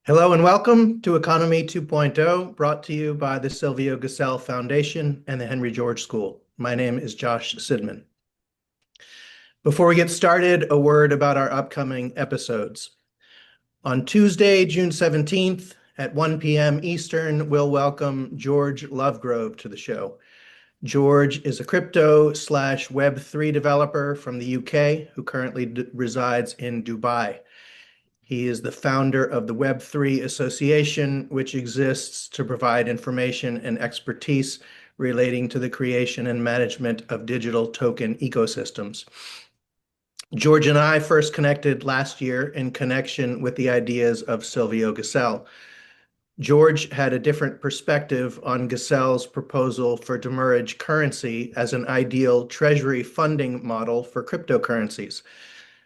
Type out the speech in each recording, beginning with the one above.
Hello and welcome to Economy 2.0, brought to you by the Silvio Gesell Foundation and the Henry George School. My name is Josh Sidman. Before we get started, a word about our upcoming episodes. On Tuesday, June 17th at 1 p.m. Eastern, we'll welcome George Lovegrove to the show. George is a crypto/Web3 developer from the UK who currently resides in Dubai. He is the founder of the Web3 Association, which exists to provide information and expertise relating to the creation and management of digital token ecosystems. George and I first connected last year in connection with the ideas of Silvio Gesell. George had a different perspective on Gesell's proposal for demurrage currency as an ideal treasury funding model for cryptocurrencies.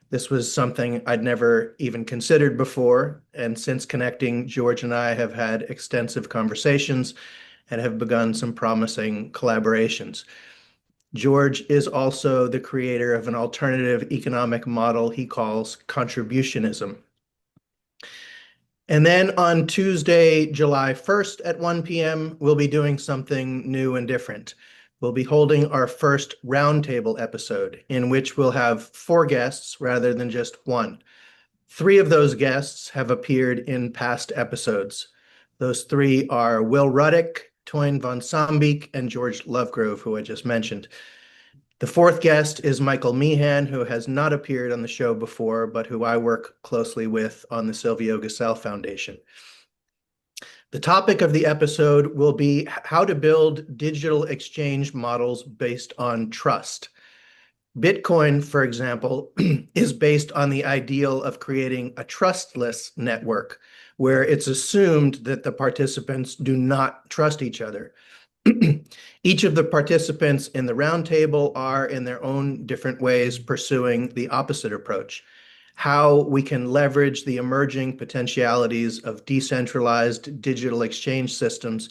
This was something I'd never even considered before, and since connecting, George and I have had extensive conversations and have begun some promising collaborations. George is also the creator of an alternative economic model he calls contributionism. And then on Tuesday, July 1st at 1 p.m., we'll be doing something new and different. We'll be holding our first roundtable episode in which we'll have 4 guests rather than just 1. 3 of those guests have appeared in past episodes. Those 3 are Will Ruddick, Toyin von Sambeek, and George Lovegrove, who I just mentioned. The 4th guest is Michael Meehan, who has not appeared on the show before, but who I work closely with on the Silvio Gesell Foundation. The topic of the episode will be how to build digital exchange models based on trust. Bitcoin, for example, is based on the ideal of creating a trustless network where it's assumed that the participants do not trust each other. Each of the participants in the roundtable are, in their own different ways, pursuing the opposite approach. How we can leverage the emerging potentialities of decentralized digital exchange systems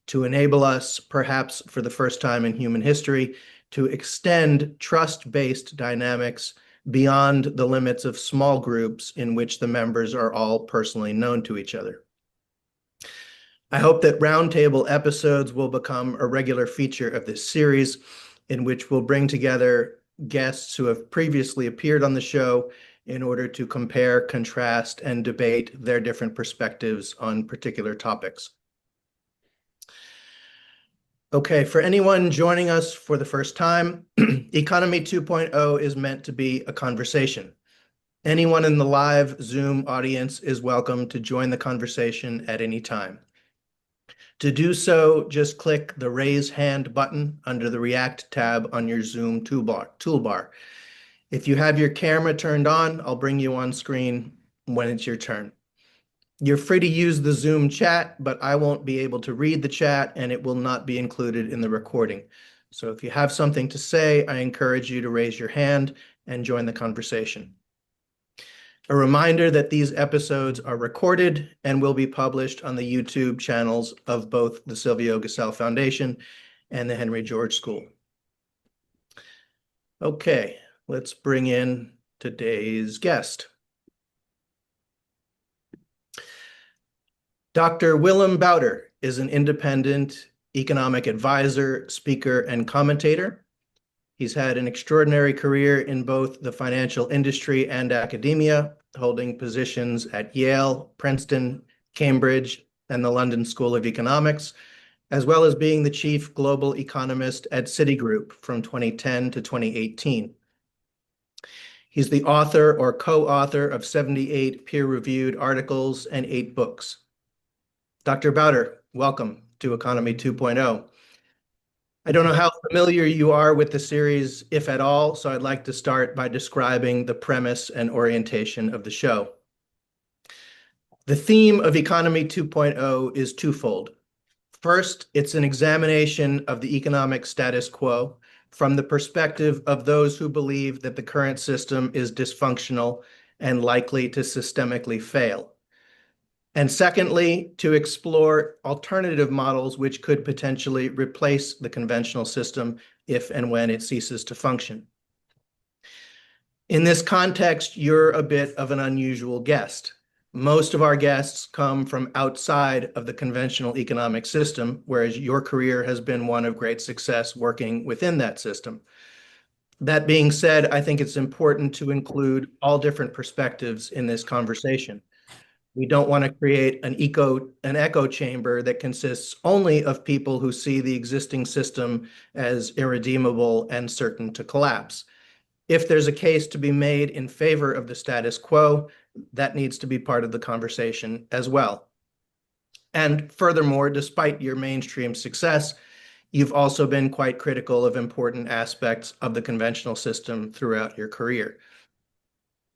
to enable us, perhaps for the first time in human history, to extend trust-based dynamics beyond the limits of small groups in which the members are all personally known to each other. I hope that roundtable episodes will become a regular feature of this series, in which we'll bring together guests who have previously appeared on the show in order to compare, contrast, and debate their different perspectives on particular topics. Okay, for anyone joining us for the first time, Economy 2.0 is meant to be a conversation. Anyone in the live Zoom audience is welcome to join the conversation at any time. To do so, just click the Raise Hand button under the React tab on your Zoom toolbar. If you have your camera turned on, I'll bring you on screen when it's your turn. You're free to use the Zoom chat, but I won't be able to read the chat and it will not be included in the recording. So if you have something to say, I encourage you to raise your hand and join the conversation. A reminder that these episodes are recorded and will be published on the YouTube channels of both the Silvio Gesell Foundation and the Henry George School. Okay, let's bring in today's guest. Dr. Willem Buiter is an independent economic advisor, speaker, and commentator. He's had an extraordinary career in both the financial industry and academia, holding positions at Yale, Princeton, Cambridge, and the London School of Economics, as well as being the chief global economist at Citigroup from 2010 to 2018. He's the author or co-author of 78 peer-reviewed articles and 8 books. Dr. Buiter, welcome to Economy 2.0. I don't know how familiar you are with the series, if at all, so I'd like to start by describing the premise and orientation of the show. The theme of Economy 2.0 is twofold. First, it's an examination of the economic status quo from the perspective of those who believe that the current system is dysfunctional and likely to systemically fail. And secondly, to explore alternative models which could potentially replace the conventional system if and when it ceases to function. In this context, you're a bit of an unusual guest. Most of our guests come from outside of the conventional economic system, whereas your career has been one of great success working within that system. That being said, I think it's important to include all different perspectives in this conversation. We don't want to create an echo chamber that consists only of people who see the existing system as irredeemable and certain to collapse. If there's a case to be made in favor of the status quo, that needs to be part of the conversation as well. And furthermore, despite your mainstream success, you've also been quite critical of important aspects of the conventional system throughout your career.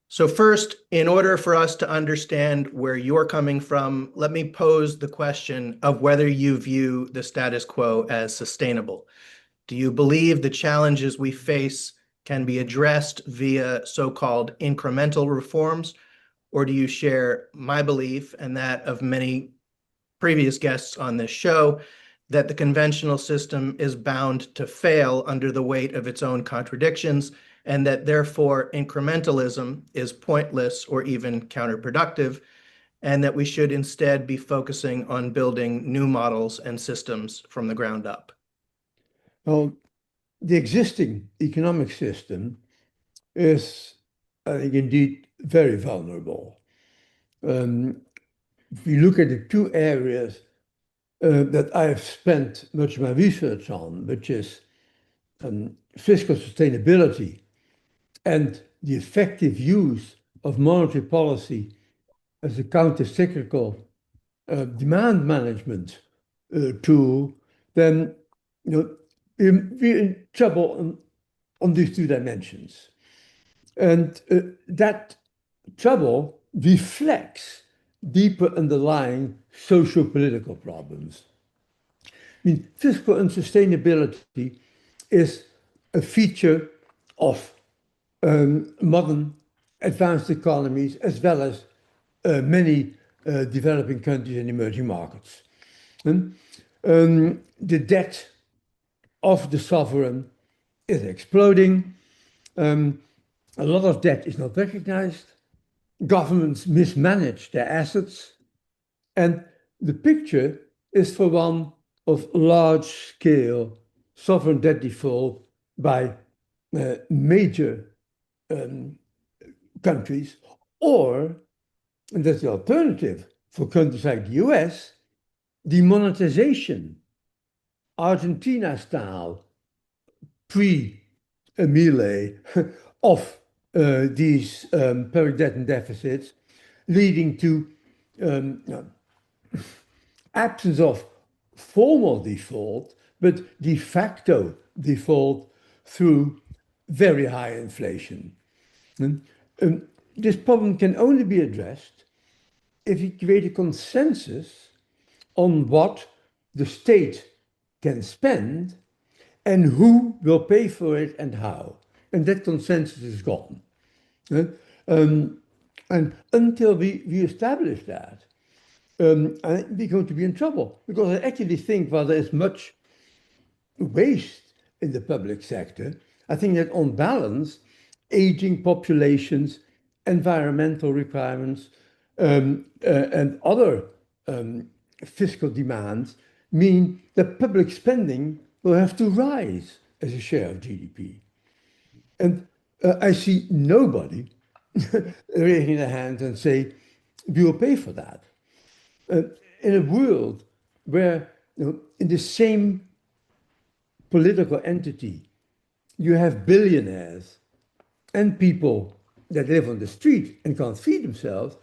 So first, in order for us to understand where you're coming from, let me pose the question of whether you view the status quo as sustainable. Do you believe the challenges we face can be addressed via so-called incremental reforms, or do you share my belief and that of many previous guests on this show that the conventional system is bound to fail under the weight of its own contradictions, and that therefore incrementalism is pointless or even counterproductive, and that we should instead be focusing on building new models and systems from the ground up? Well, the existing economic system is, I think, indeed very vulnerable. If you look at the two areas that I've spent much of my research on, which is fiscal sustainability and the effective use of monetary policy as a counter-cyclical demand management tool, then we're in trouble on these two dimensions. And that trouble reflects deeper underlying socio-political problems. I mean, fiscal unsustainability is a feature of modern advanced economies as well as many developing countries and emerging markets. The debt of the sovereign is exploding. A lot of debt is not recognized. Governments mismanage their assets. And the picture is for one of large-scale sovereign debt default by major countries, or, and that's the alternative for countries like the US, demonetization, Argentina style, pre-Milei of these public debt and deficits, leading to absence of formal default, but de facto default through very high inflation. This problem can only be addressed if we create a consensus on what the state can spend and who will pay for it and how. And that consensus is gone. And until we establish that, I think we're going to be in trouble, because I actually think while there is much waste in the public sector, I think that on balance, aging populations, environmental requirements, and other fiscal demands mean that public spending will have to rise as a share of GDP. And I see nobody raising their hands and say, we will pay for that. In a world where, in the same political entity, you have billionaires and people that live on the street and can't feed themselves,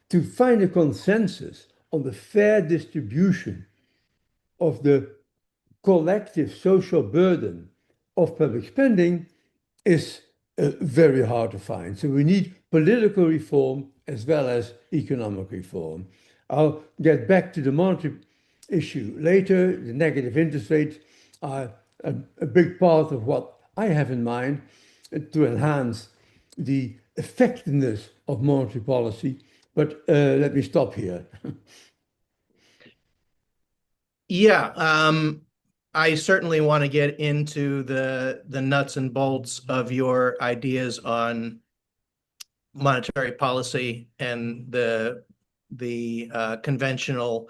to find a consensus on the fair distribution of the collective social burden of public spending is very hard to find. So we need political reform as well as economic reform. I'll get back to the monetary issue later. The negative interest rates are a big part of what I have in mind to enhance the effectiveness of monetary policy. But let me stop here. Yeah, I certainly want to get into the nuts and bolts of your ideas on monetary policy and the conventional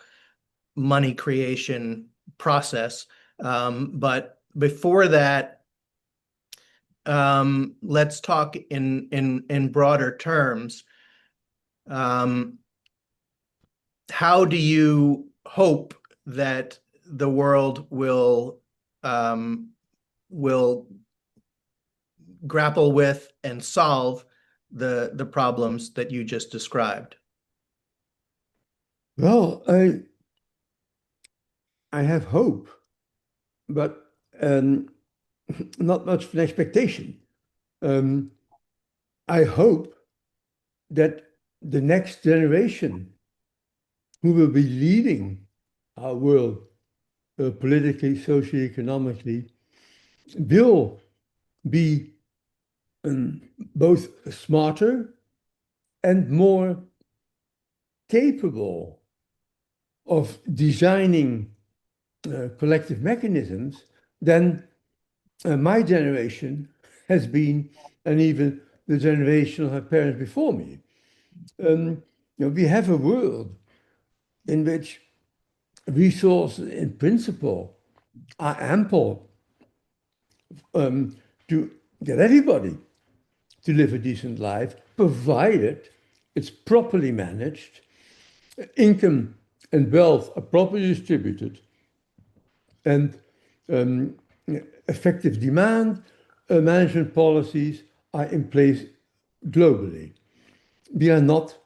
money creation process. But before that, let's talk in broader terms. How do you hope that the world will grapple with and solve the problems that you just described? Well, I have hope, but not much of an expectation. I hope that the next generation who will be leading our world politically, socially, economically, will be both smarter and more capable of designing collective mechanisms than my generation has been, and even the generation of my parents before me. We have a world in which resources, in principle, are ample to get everybody to live a decent life, provided it's properly managed, income and wealth are properly distributed, and effective demand management policies are in place globally. We are not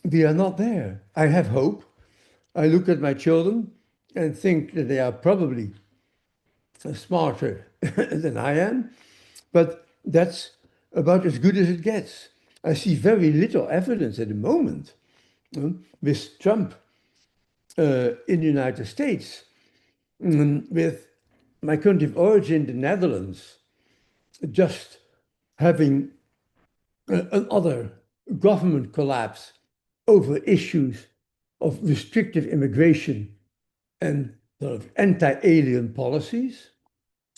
there. I have hope. I look at my children and think that they are probably smarter than I am, but that's about as good as it gets. I see very little evidence at the moment with Trump in the United States, with my country of origin, the Netherlands, just having another government collapse over issues of restrictive immigration and sort of anti-alien policies.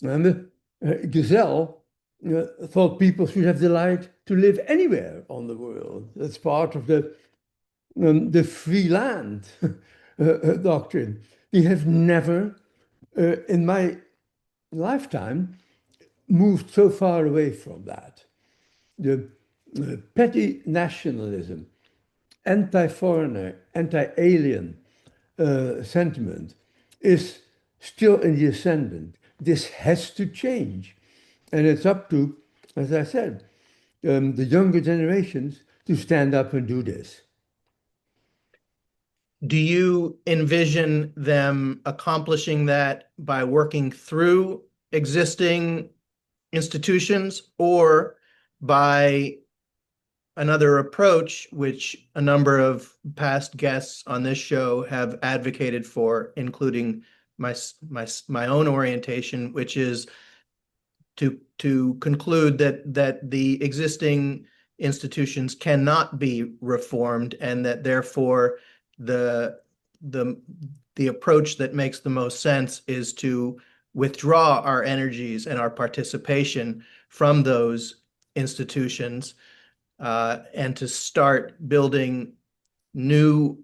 And Gazelle thought people should have the right to live anywhere on the world. That's part of the free land doctrine. We have never, in my lifetime, moved so far away from that. The petty nationalism, anti-foreigner, anti-alien sentiment is still in the ascendant. This has to change. And it's up to, as I said, the younger generations to stand up and do this. Do you envision them accomplishing that by working through existing institutions or by another approach, which a number of past guests on this show have advocated for, including my own orientation, which is to conclude that the existing institutions cannot be reformed, and that therefore the approach that makes the most sense is to withdraw our energies and our participation from those institutions, and to start building new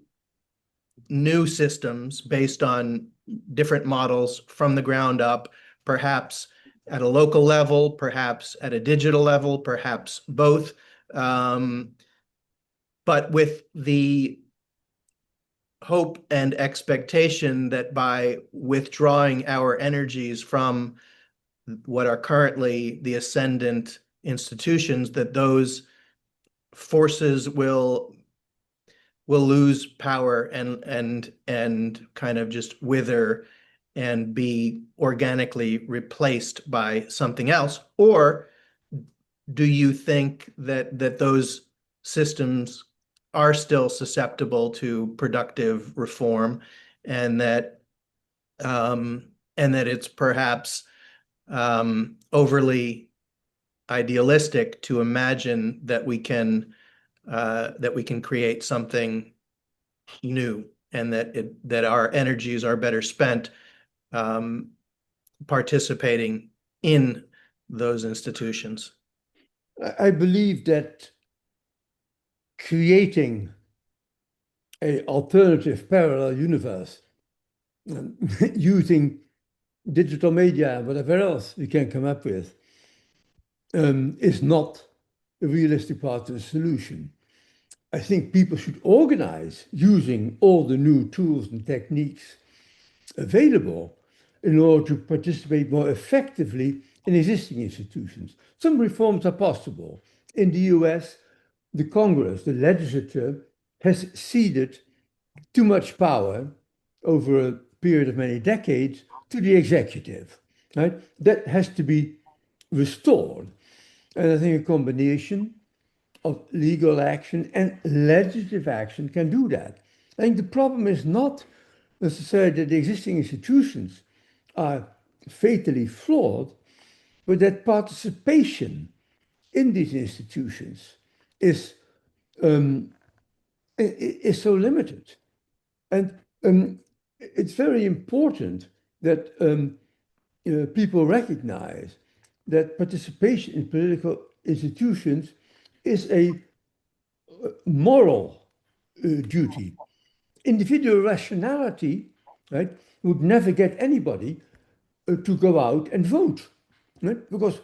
systems based on different models from the ground up, perhaps at a local level, perhaps at a digital level, perhaps both, but with the hope and expectation that by withdrawing our energies from what are currently the ascendant institutions, that those forces will lose power and kind of just wither and be organically replaced by something else? Or do you think that those systems are still susceptible to productive reform, and that it's perhaps overly idealistic to imagine that we can create something new, and that our energies are better spent participating in those institutions? I believe that creating an alternative parallel universe using digital media and whatever else we can come up with is not a realistic part of the solution. I think people should organize using all the new tools and techniques available in order to participate more effectively in existing institutions. Some reforms are possible. In the US, the Congress, the legislature, has ceded too much power over a period of many decades to the executive. Right? That has to be restored. And I think a combination of legal action and legislative action can do that. I think the problem is not necessarily that the existing institutions are fatally flawed, but that participation in these institutions is so limited. And it's very important that people recognize that participation in political institutions is a moral duty. Individual rationality, right, would never get anybody to go out and vote, right? Because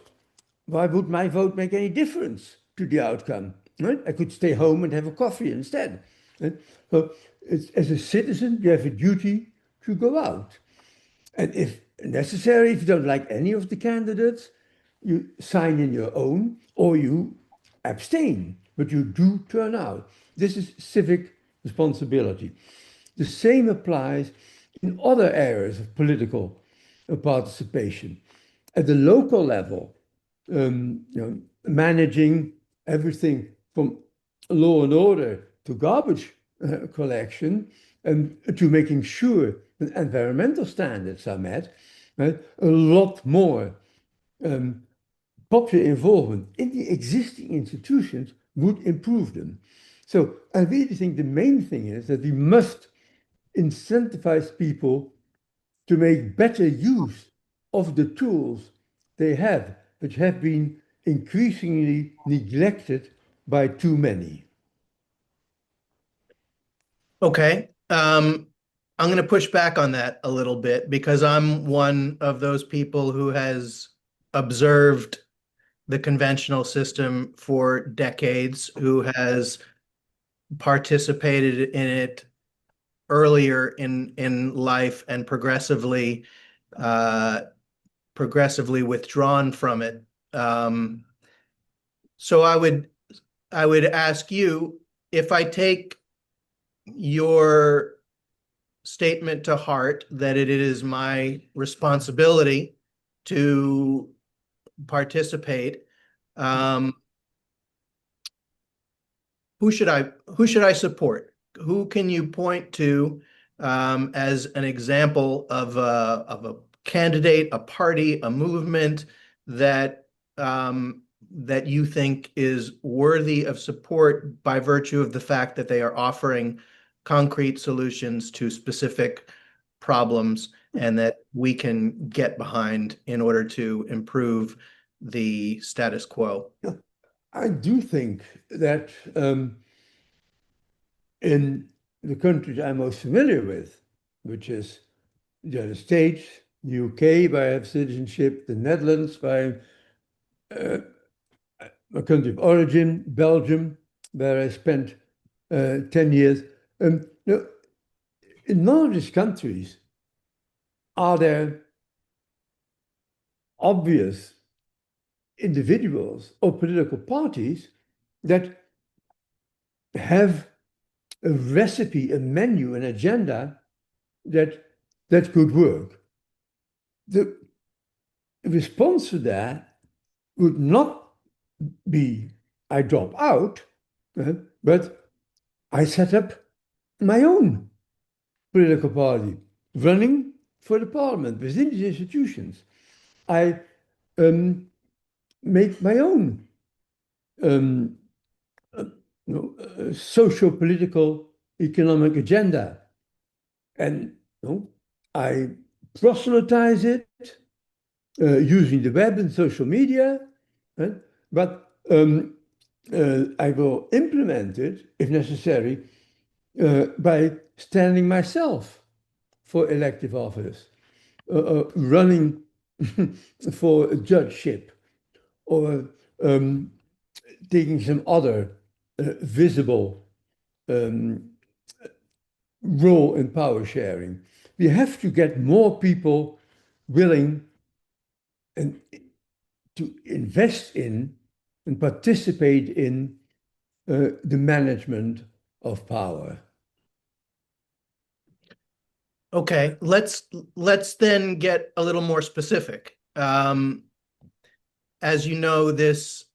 why would my vote make any difference to the outcome? Right? I could stay home and have a coffee instead. Right? So as a citizen, you have a duty to go out. And if necessary, if you don't like any of the candidates, you sign in your own or you abstain, but you do turn out. This is civic responsibility. The same applies in other areas of political participation. At the local level, managing everything from law and order to garbage collection and to making sure that environmental standards are met, right? A lot more popular involvement in the existing institutions would improve them. So I really think the main thing is that we must incentivize people to make better use of the tools they have, which have been increasingly neglected by too many. Okay. I'm going to push back on that a little bit because I'm one of those people who has observed the conventional system for decades, who has participated in it earlier in life and progressively withdrawn from it. So I would ask you, if I take your statement to heart that it is my responsibility to participate, who should I support? Who can you point to as an example of a candidate, a party, a movement that that you think is worthy of support by virtue of the fact that they are offering concrete solutions to specific problems and that we can get behind in order to improve the status quo? I do think that in the countries I'm most familiar with, which is the United States, the UK, where I have citizenship, the Netherlands, where my country of origin, Belgium, where I spent 10 years. In none of these countries are there obvious individuals or political parties that have a recipe, a menu, an agenda that could work. The response to that would not be I drop out, but I set up my own political party, running for the parliament within these institutions. I make my own socio-political economic agenda. And I proselytize it using the web and social media. Right? But I will implement it, if necessary, by standing myself for elective office, running for a judgeship, or taking some other visible role in power sharing. We have to get more people willing and to invest in and participate in the management of power. Okay, let's then get a little more specific. As you know, this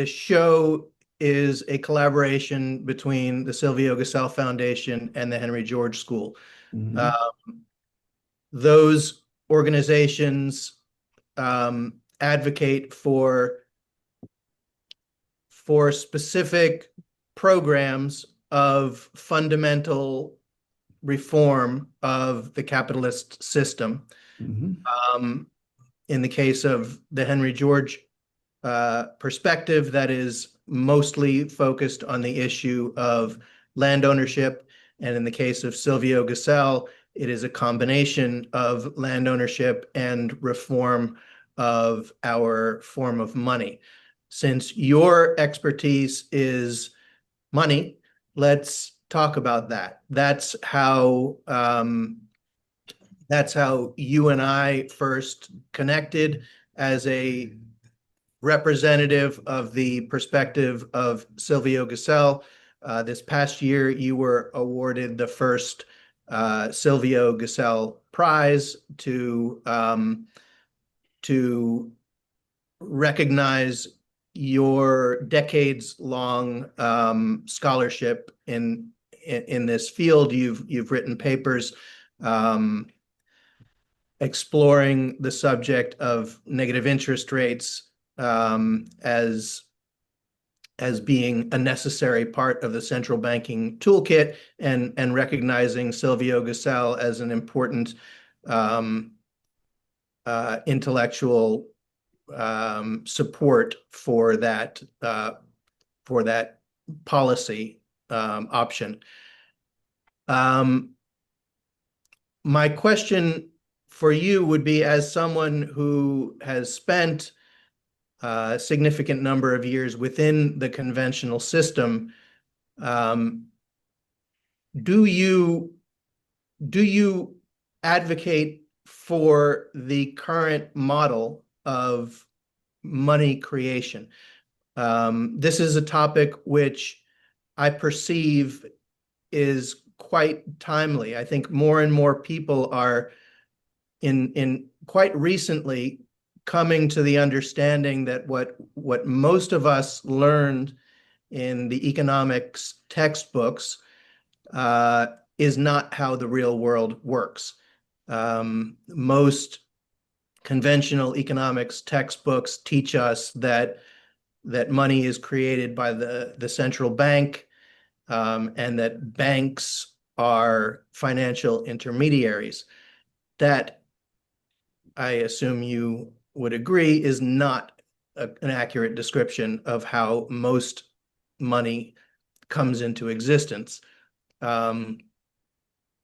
show is a collaboration between the Silvio Gesell Foundation and the Henry George School. Mhm. Those organizations advocate for specific programs of fundamental reform of the capitalist system. Mhm. In the case of the Henry George perspective, that is mostly focused on the issue of land ownership. And in the case of Silvio Gesell, it is a combination of land ownership and reform of our form of money. Since your expertise is money, let's talk about that. That's how you and I first connected as a representative of the perspective of Silvio Gesell. This past year, you were awarded the first Silvio Gesell Prize to recognize your decades-long scholarship in this field. You've written papers exploring the subject of negative interest rates as being a necessary part of the central banking toolkit, and recognizing Silvio Gesell as an important intellectual support for that policy option. My question for you would be, as someone who has spent a significant number of years within the conventional system, do you advocate for the current model of money creation? This is a topic which I perceive is quite timely. I think more and more people are in quite recently coming to the understanding that what most of us learned in the economics textbooks is not how the real world works. Most conventional economics textbooks teach us that money is created by the central bank, and that banks are financial intermediaries. That, I assume you would agree, is not an accurate description of how most money comes into existence. In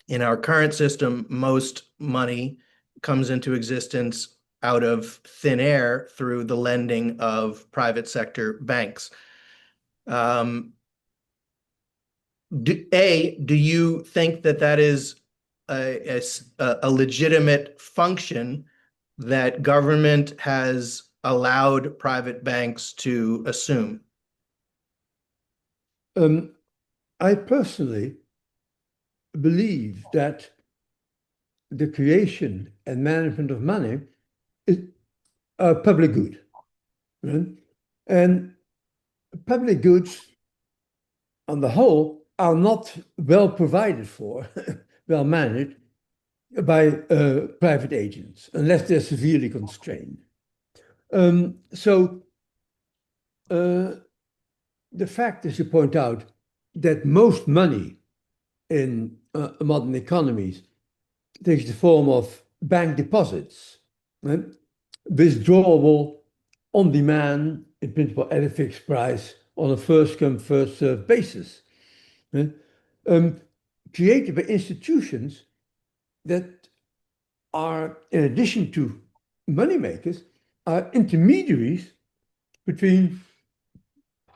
our current system, most money comes into existence out of thin air through the lending of private sector banks. Do you think that is a legitimate function that government has allowed private banks to assume? I personally believe that the creation and management of money is a public good. Right? And public goods, on the whole, are not well provided for, well managed by private agents, unless they're severely constrained. So the fact, as you point out, that most money in modern economies takes the form of bank deposits, right? Withdrawable on demand, in principle at a fixed price on a first come, first served basis, created by institutions that are, in addition to moneymakers, are intermediaries between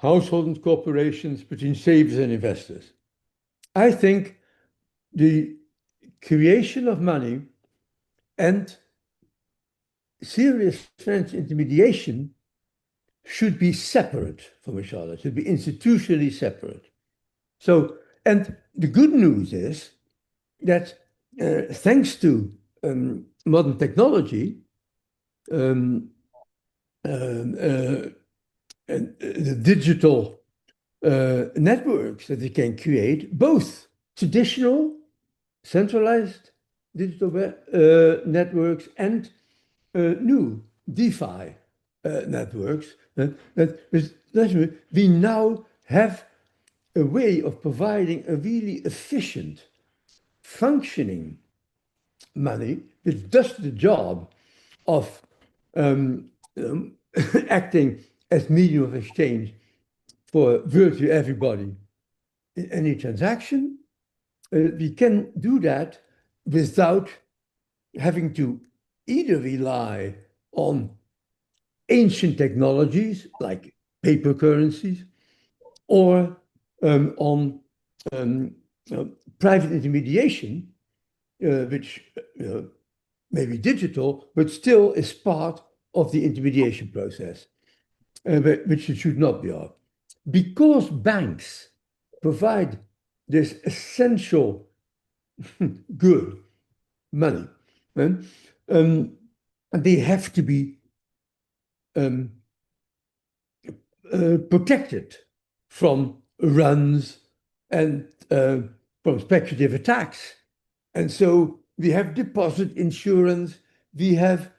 households and corporations, between savers and investors. I think the creation of money and serious financial intermediation should be separate from each other, should be institutionally separate. So, and the good news is that thanks to modern technology, and the digital networks that we can create, both traditional, centralized digital networks and new DeFi networks, we now have a way of providing a really efficient, functioning money which does the job of acting as medium of exchange for virtually everybody in any transaction. We can do that without having to either rely on ancient technologies like paper currencies or on private intermediation, which may be digital, but still is part of the intermediation process, which it should not be of. Because banks provide this essential good, money, they have to be protected from runs and from speculative attacks. And so we have deposit insurance, we have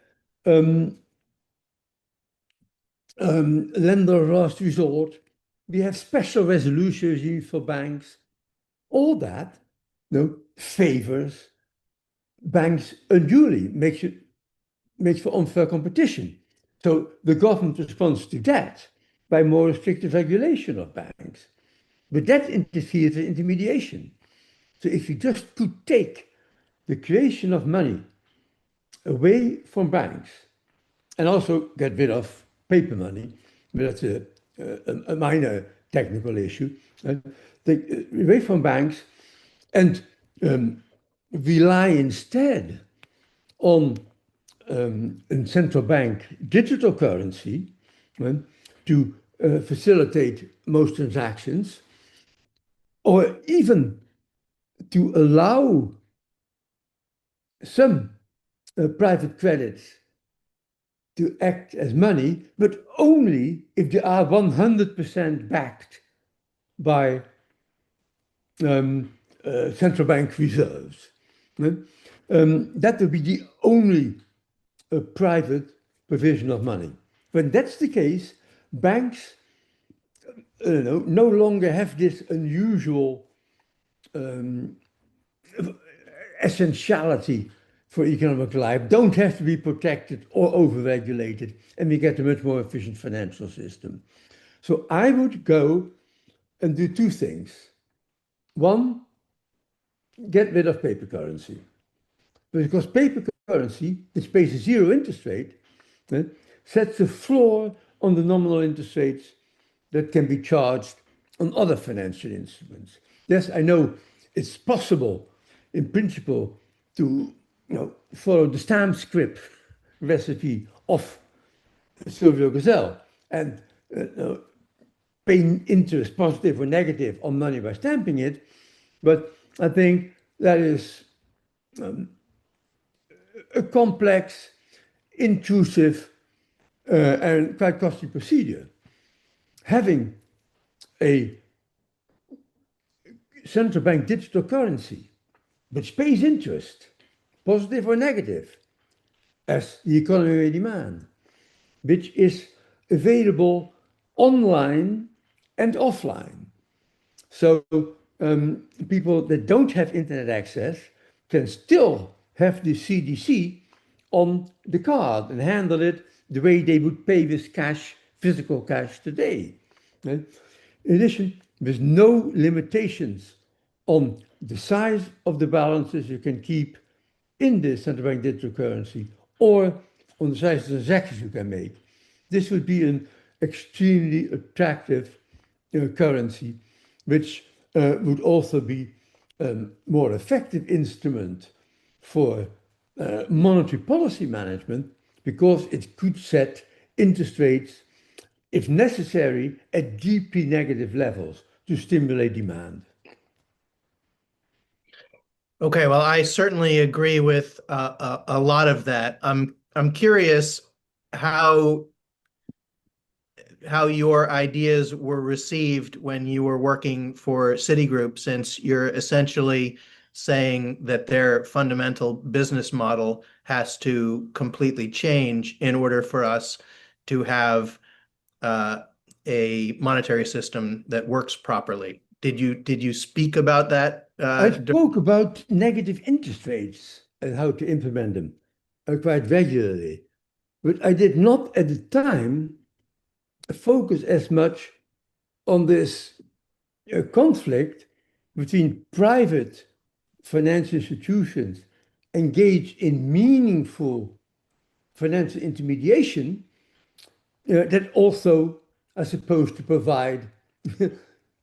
lender of last resort, we have special resolution regimes for banks. All that favors banks unduly, makes for unfair competition. So the government responds to that by more restrictive regulation of banks. But that interferes with intermediation. So if you just could take the creation of money away from banks and also get rid of paper money, but that's a minor technical issue, away from banks and rely instead on a central bank digital currency to facilitate most transactions, or even to allow some private credits to act as money, but only if they are 100% backed by central bank reserves. That would be the only private provision of money. When that's the case, banks no longer have this unusual essentiality for economic life, don't have to be protected or overregulated, and we get a much more efficient financial system. So I would go and do two things. One, get rid of paper currency. Because paper currency, which pays a zero interest rate, sets a floor on the nominal interest rates that can be charged on other financial instruments. Yes, I know it's possible in principle to follow the stamp script recipe of Silvio Gesell and pay interest, positive or negative, on money by stamping it. But I think that is a complex, intrusive, and quite costly procedure. Having a central bank digital currency which pays interest, positive or negative, as the economy may demand, which is available online and offline. So people that don't have internet access can still have the CDC on the card and handle it the way they would pay with cash, physical cash today. In addition, there's no limitations on the size of the balances you can keep in the central bank digital currency or on the size of the transactions you can make. This would be an extremely attractive currency, which would also be a more effective instrument for monetary policy management because it could set interest rates, if necessary, at deeply negative levels to stimulate demand. Okay, well, I certainly agree with a lot of that. I'm curious how how your ideas were received when you were working for Citigroup, since you're essentially saying that their fundamental business model has to completely change in order for us to have uh, a monetary system that works properly. Did you speak about that? I spoke about negative interest rates and how to implement them quite regularly, but I did not at the time focus as much on this conflict between private financial institutions engaged in meaningful financial intermediation that also are supposed to provide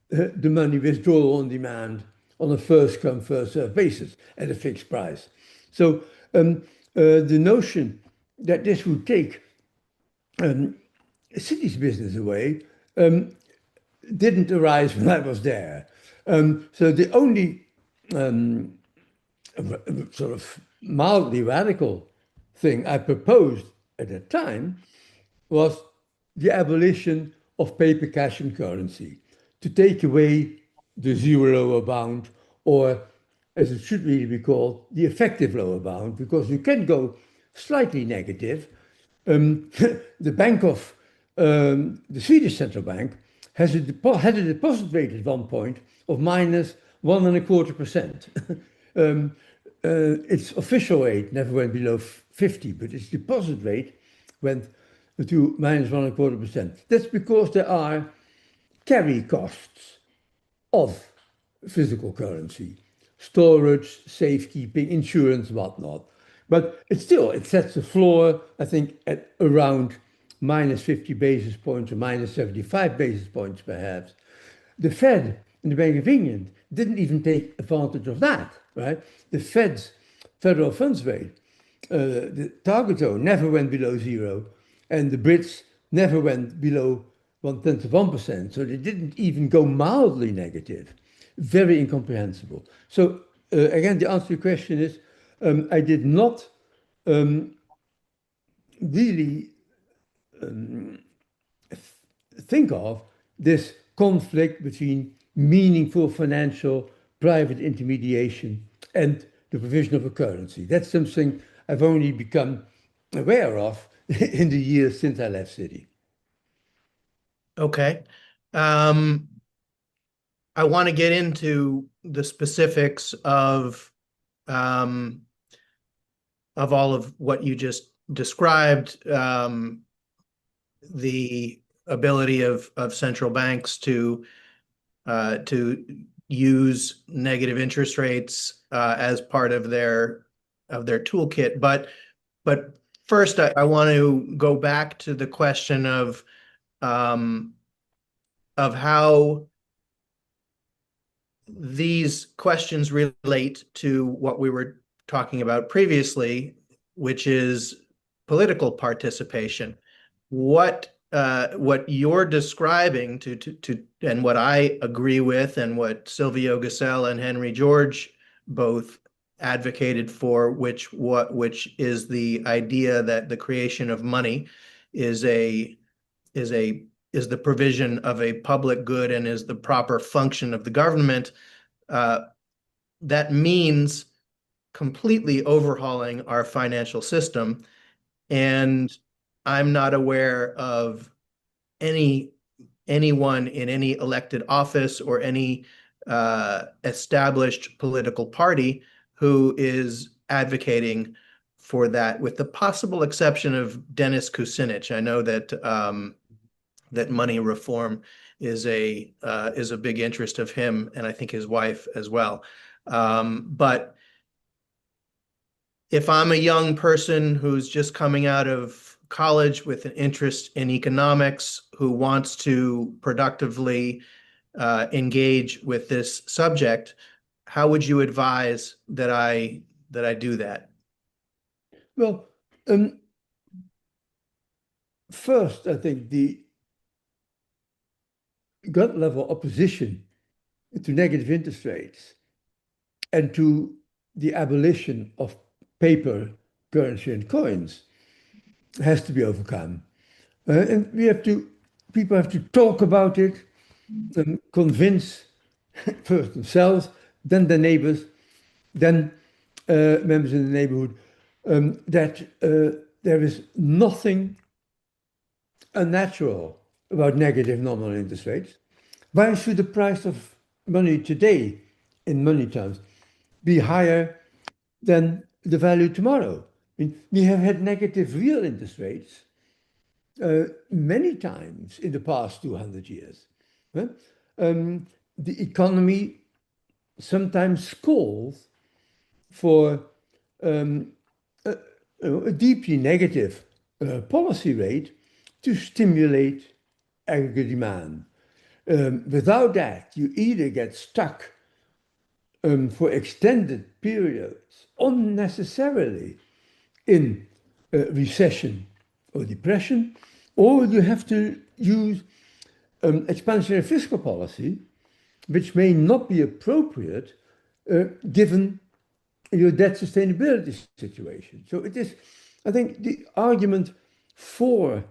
the money withdrawal on demand on a first come, first served basis at a fixed price. So the notion that this would take Citi's business away didn't arise when I was there. So the only sort of mildly radical thing I proposed at that time was the abolition of paper, cash, and currency, to take away the zero lower bound, or as it should really be called, the effective lower bound, because you can go slightly negative. The Bank of the Swedish central bank had a deposit rate at one point of minus 1.25%. Its official rate never went below 50, but its deposit rate went to minus 1.25%. That's because there are carry costs of physical currency, storage, safekeeping, insurance, whatnot. But it sets the floor, I think, at around minus 50 basis points or minus 75 basis points, perhaps. The Fed and the Bank of England didn't even take advantage of that, right? The Fed's federal funds rate, the target zone never went below zero, and the Brits never went below 0.1%. So they didn't even go mildly negative. Very incomprehensible. So again, the answer to your question is, I did not really think of this conflict between meaningful financial private intermediation and the provision of a currency. That's something I've only become aware of in the years since I left Citi. Okay. I want to get into the specifics of all of what you just described, the ability of central banks to use negative interest rates as part of their toolkit. But first, I want to go back to the question of how these questions relate to what we were talking about previously, which is political participation. What you're describing and what I agree with, and what Silvio Gesell and Henry George both advocated for, which is the idea that the creation of money is the provision of a public good and is the proper function of the government. That means completely overhauling our financial system. And I'm not aware of anyone in any elected office or any established political party who is advocating for that, with the possible exception of Dennis Kucinich. I know that that money reform is a big interest of him, and I think his wife as well. But if I'm a young person who's just coming out of college with an interest in economics, who wants to productively engage with this subject, how would you advise that I do that? Well, first, I think the gut level opposition to negative interest rates and to the abolition of paper currency and coins has to be overcome. And people have to talk about it and convince first themselves, then their neighbors, then members in the neighborhood, that there is nothing unnatural about negative nominal interest rates. Why should the price of money today, in money terms, be higher than the value tomorrow? I mean, we have had negative real interest rates many times in the past 200 years. The economy sometimes calls for a deeply negative policy rate to stimulate aggregate demand. Without that, you either get stuck for extended periods unnecessarily in recession or depression, or you have to use expansionary fiscal policy, which may not be appropriate given your debt sustainability situation. So it is, I think, the argument for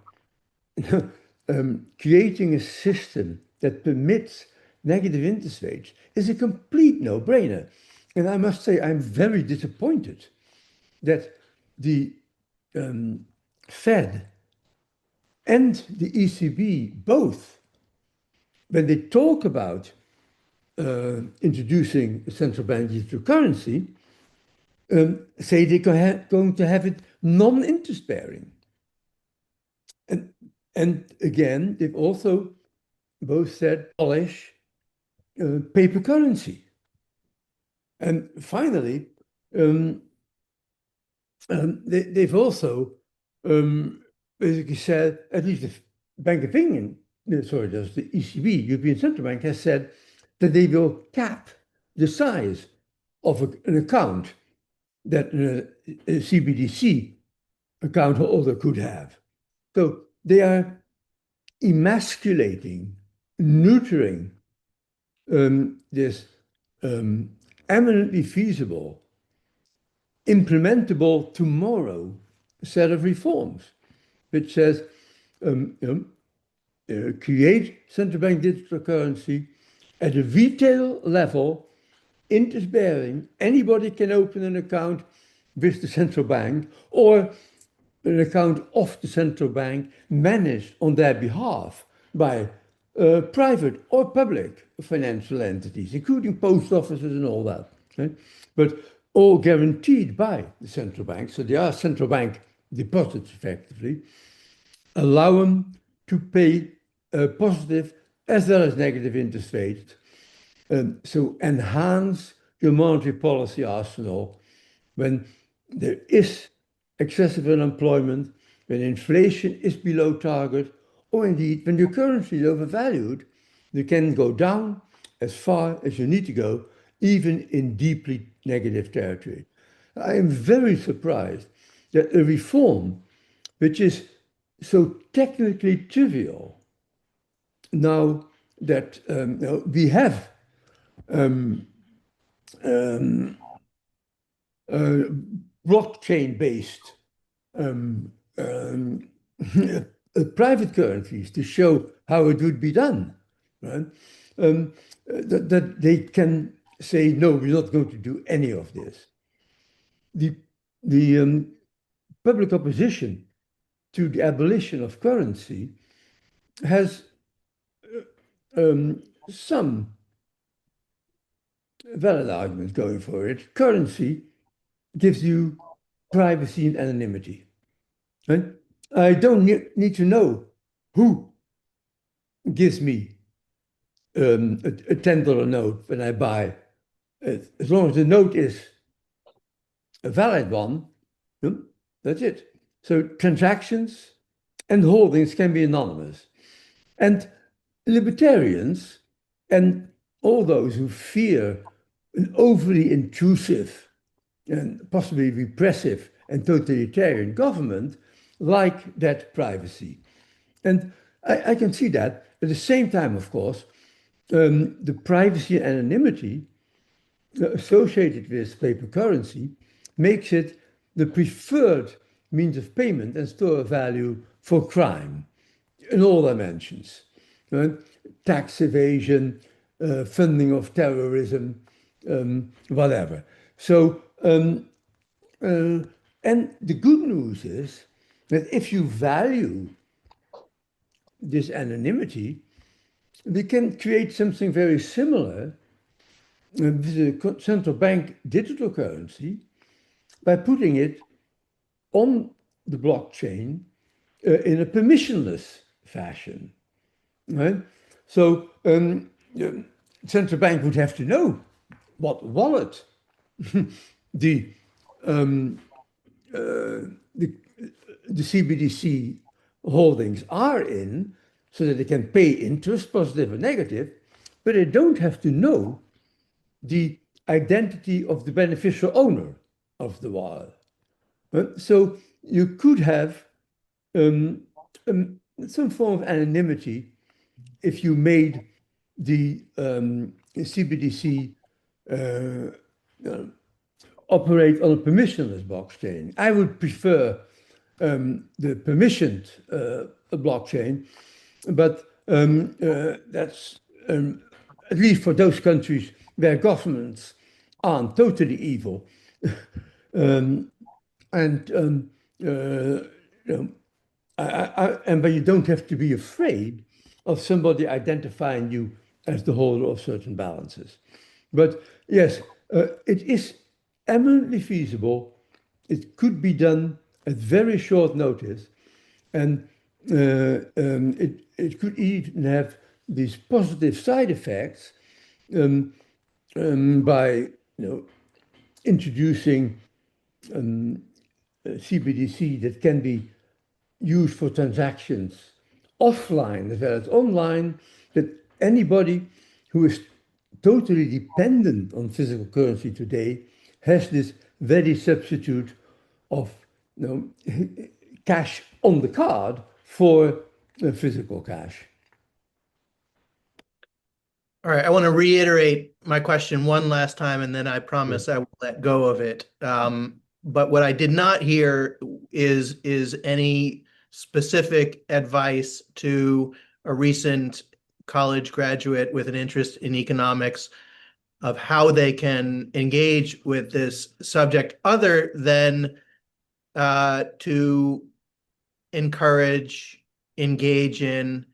creating a system that permits negative interest rates is a complete no-brainer. And I must say, I'm very disappointed that the Fed and the ECB both, when they talk about introducing a central bank digital currency, say they're going to have it non-interest bearing. And again, they've also both said abolish paper currency. And finally, they've also basically said, at least the Bank of England, sorry, that's the ECB, European Central Bank, has said that they will cap the size of an account that a CBDC account holder could have. So they are emasculating, neutering this eminently feasible, implementable tomorrow set of reforms, which says create central bank digital currency at a retail level, interest bearing. Anybody can open an account with the central bank or an account of the central bank managed on their behalf by private or public financial entities, including post offices and all that. Okay? But all guaranteed by the central bank. So they are central bank deposits effectively. Allow them to pay positive as well as negative interest rates. So enhance your monetary policy arsenal when there is excessive unemployment, when inflation is below target, or indeed when your currency is overvalued, you can go down as far as you need to go, even in deeply negative territory. I am very surprised that a reform which is so technically trivial, now that we have blockchain-based private currencies to show how it would be done, right? That they can say, no, we're not going to do any of this. The public opposition to the abolition of currency has some valid arguments going for it. Currency gives you privacy and anonymity. Right? I don't need to know who gives me a $10 note when I buy it. As long as the note is a valid one, that's it. So transactions and holdings can be anonymous. And libertarians and all those who fear an overly intrusive and possibly repressive and totalitarian government like that privacy. And I can see that. At the same time, of course, the privacy and anonymity associated with paper currency makes it the preferred means of payment and store of value for crime in all dimensions. Right? Tax evasion, funding of terrorism, whatever. So, and the good news is that if you value this anonymity, we can create something very similar with the central bank digital currency by putting it on the blockchain in a permissionless fashion, right? So the central bank would have to know what wallet the um, the CBDC holdings are in, so that they can pay interest, positive or negative, but they don't have to know the identity of the beneficial owner of the wallet. So you could have some form of anonymity if you made the CBDC operate on a permissionless blockchain. I would prefer the permissioned blockchain, but that's at least for those countries where governments aren't totally evil. And but you don't have to be afraid of somebody identifying you as the holder of certain balances. But yes, it is eminently feasible. It could be done at very short notice, and it could even have these positive side effects by introducing CBDC that can be used for transactions offline as well as online, that anybody who is totally dependent on physical currency today has this ready substitute of cash on the card for physical cash. All right, I want to reiterate my question one last time, and then I promise I will let go of it. But what I did not hear is any specific advice to a recent college graduate with an interest in economics of how they can engage with this subject other than to encourage, engage in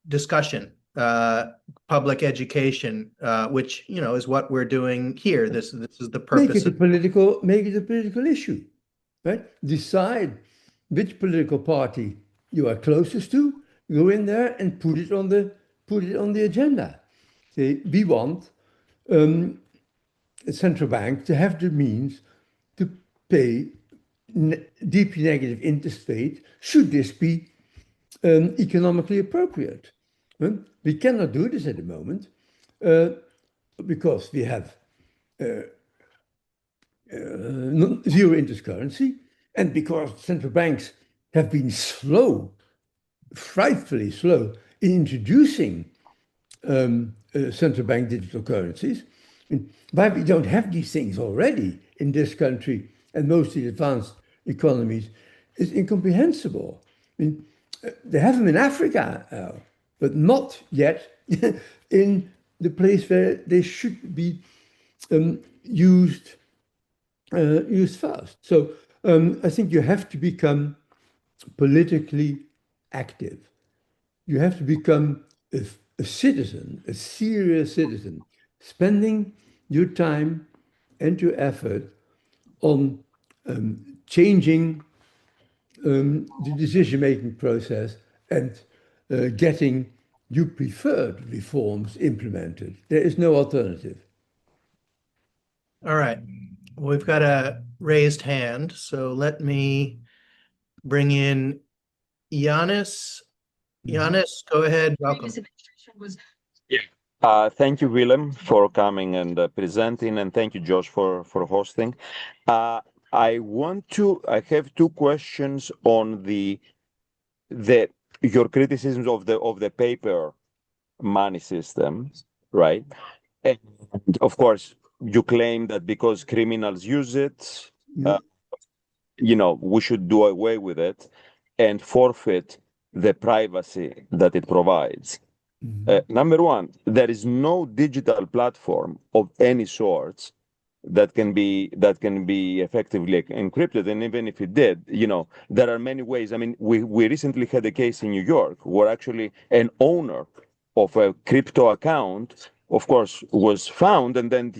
discussion, public education, which is what we're doing here. This is the purpose. Make it a political issue, right? Decide which political party you are closest to. Go in there and put it on the agenda. Say, we want a central bank to have the means to pay deeply negative interest rate. Should this be economically appropriate? We cannot do this at the moment because we have zero interest currency, and because central banks have been slow, frightfully slow, in introducing central bank digital currencies. Why we don't have these things already in this country and most of the advanced economies is incomprehensible. They have them in Africa, but not yet in the place where they should be used first. So I think you have to become politically active. You have to become a citizen, a serious citizen, spending your time and your effort on changing the decision-making process and getting you preferred reforms implemented. There is no alternative. All right. We've got a raised hand, so let me bring in Giannis. Giannis, go ahead. Welcome. Thank you, Willem, for coming and presenting, and thank you, Josh, for hosting. I have two questions on your criticisms of the paper money system, right? And of course, you claim that because criminals use it, we should do away with it and forfeit the privacy that it provides. Number one, there is no digital platform of any sort that can be effectively encrypted. And even if it did, there are many ways. I mean, we recently had a case in New York where actually an owner of a crypto account, of course, was found, and then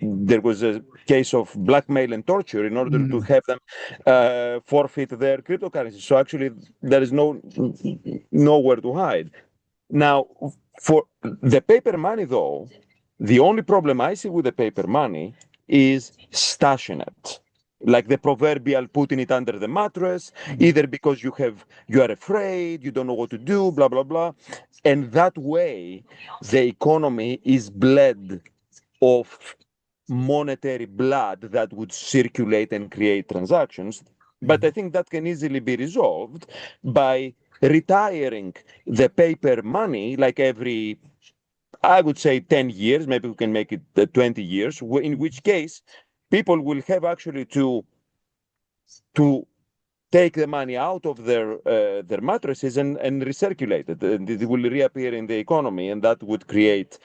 there was a case of blackmail and torture in order to have them forfeit their cryptocurrency. So actually, there is nowhere to hide. Now, for the paper money, though, the only problem I see with the paper money is stashing it. Like the proverbial putting it under the mattress, either because you are afraid, you don't know what to do, blah, blah, blah. And that way, the economy is bled of monetary blood that would circulate and create transactions. But I think that can easily be resolved by retiring the paper money like every, I would say 10 years, maybe we can make it 20 years, in which case people will have actually to take the money out of their mattresses and recirculate it. And it will reappear in the economy, and that would create.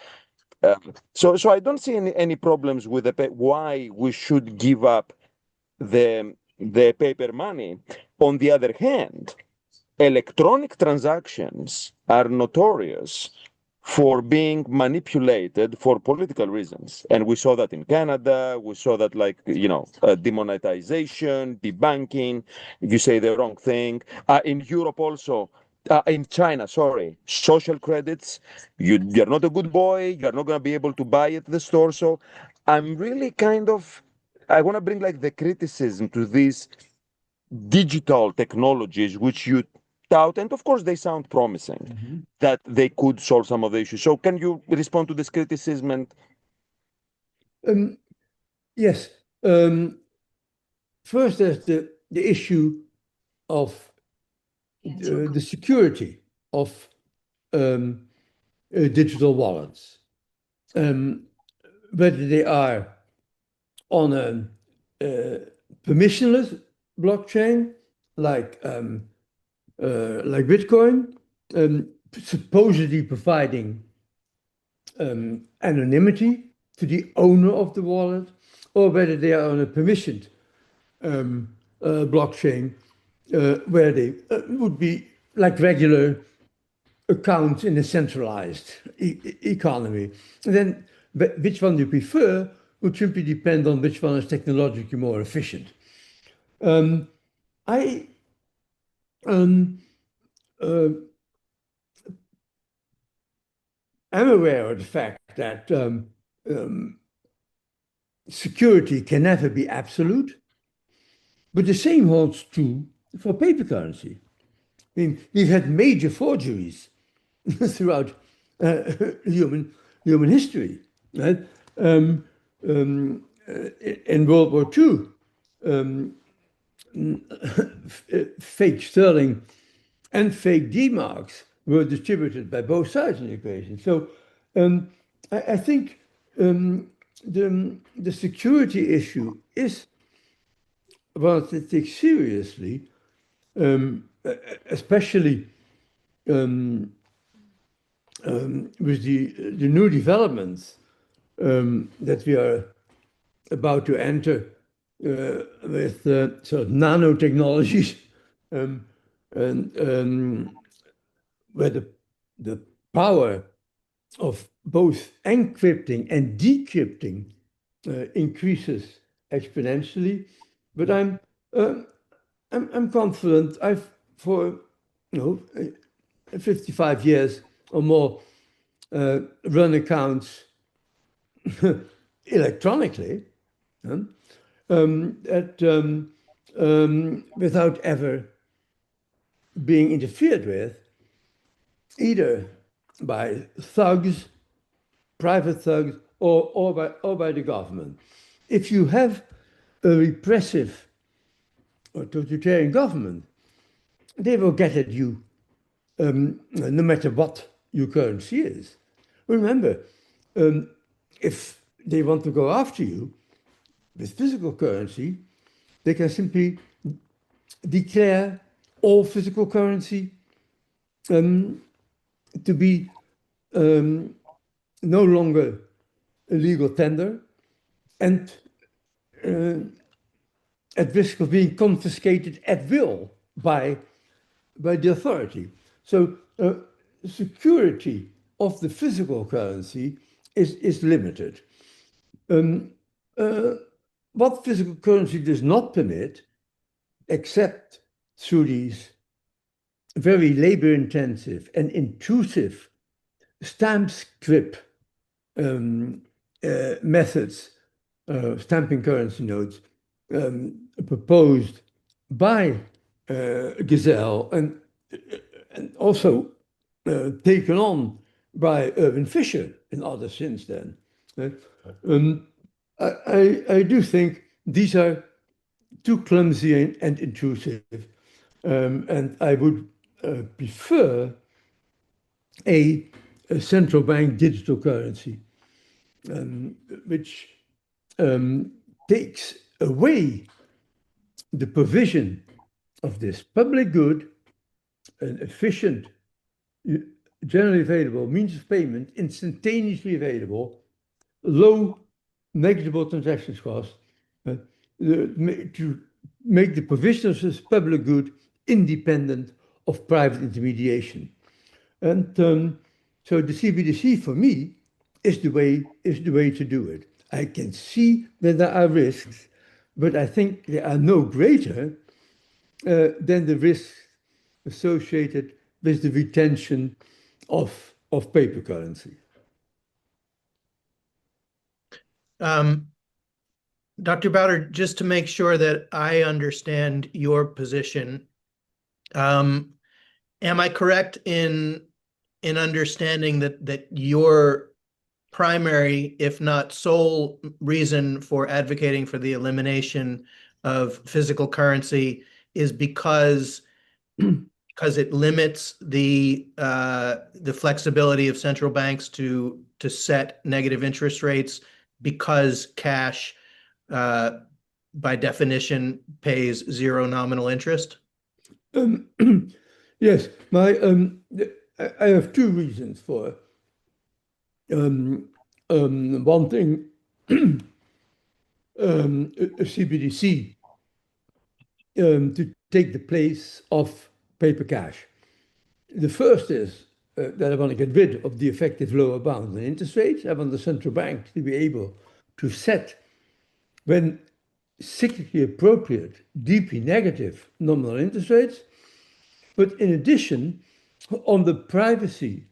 So I don't see any problems with why we should give up the paper money. On the other hand, electronic transactions are notorious for being manipulated for political reasons. And we saw that in Canada. We saw that, demonetization, debanking, you say the wrong thing. In Europe also, in China, sorry, social credits. You're not a good boy. You're not going to be able to buy at the store. So I'm really I want to bring the criticism to these digital technologies, which you tout, and of course they sound promising, that they could solve some of the issues. So can you respond to this criticism? Yes. First, there's the issue of the security of digital wallets, whether they are on a permissionless blockchain like Bitcoin, supposedly providing anonymity to the owner of the wallet, or whether they are on a permissioned blockchain where they would be like regular accounts in a centralized economy. And then which one you prefer would simply depend on which one is technologically more efficient. I am aware of the fact that security can never be absolute, but the same holds true for paper currency. I mean, we've had major forgeries throughout human history, right? In World War II, fake sterling and fake D-marks were distributed by both sides in the equation. So I think the security issue is one to take seriously, especially with the new developments that we are about to enter with sort of nanotechnologies, and where the power of both encrypting and decrypting increases exponentially. But I'm confident. For 55 years or more run accounts electronically, without ever being interfered with, either by thugs, private thugs, or by the government. If you have a repressive or totalitarian government, they will get at you no matter what your currency is. Remember, if they want to go after you with physical currency, they can simply declare all physical currency to be no longer a legal tender and at risk of being confiscated at will by the authority. So security of the physical currency is limited. What physical currency does not permit, except through these very labor-intensive and intrusive stamp script methods, stamping currency notes, proposed by Gazelle and also taken on by Irving Fisher and others since then. I do think these are too clumsy and intrusive, and I would prefer a central bank digital currency, which takes away the provision of this public good, an efficient, generally available means of payment, instantaneously available, low negligible transactions cost, to make the provision of this public good independent of private intermediation. And so the CBDC for me is the way to do it. I can see that there are risks, but I think they are no greater than the risks associated with the retention of paper currency. Dr. Buiter, just to make sure that I understand your position, am I correct in understanding that your primary, if not sole, reason for advocating for the elimination of physical currency is because it limits the flexibility of central banks to set negative interest rates, because cash by definition pays zero nominal interest? Yes, I have two reasons for wanting a CBDC to take the place of paper cash. The first is that I want to get rid of the effective lower bound on interest rates. I want the central bank to be able to set, when cyclically appropriate, deeply negative nominal interest rates. But in addition, on the privacy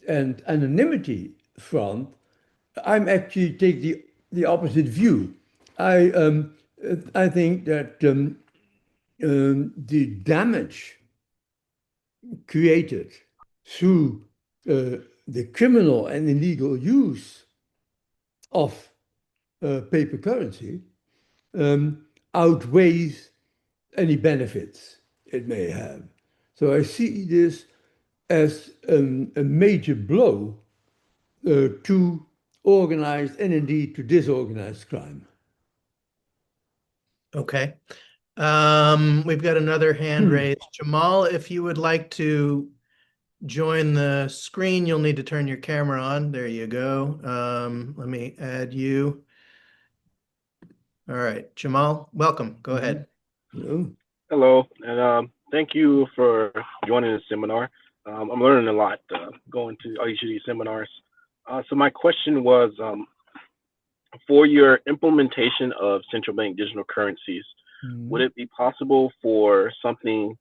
and anonymity front, I'm actually take the opposite view. I think that the damage created through the criminal and illegal use of paper currency outweighs any benefits it may have. So I see this as a major blow to organized and indeed to disorganized crime. Okay. We've got another hand raised. Jamal, if you would like to join the screen, you'll need to turn your camera on. There you go. Let me add you. All right, Jamal, welcome. Go ahead. Hello. Hello, and thank you for joining the seminar. I'm learning a lot going to each of these seminars. So my question was, for your implementation of central bank digital currencies, would it be possible for something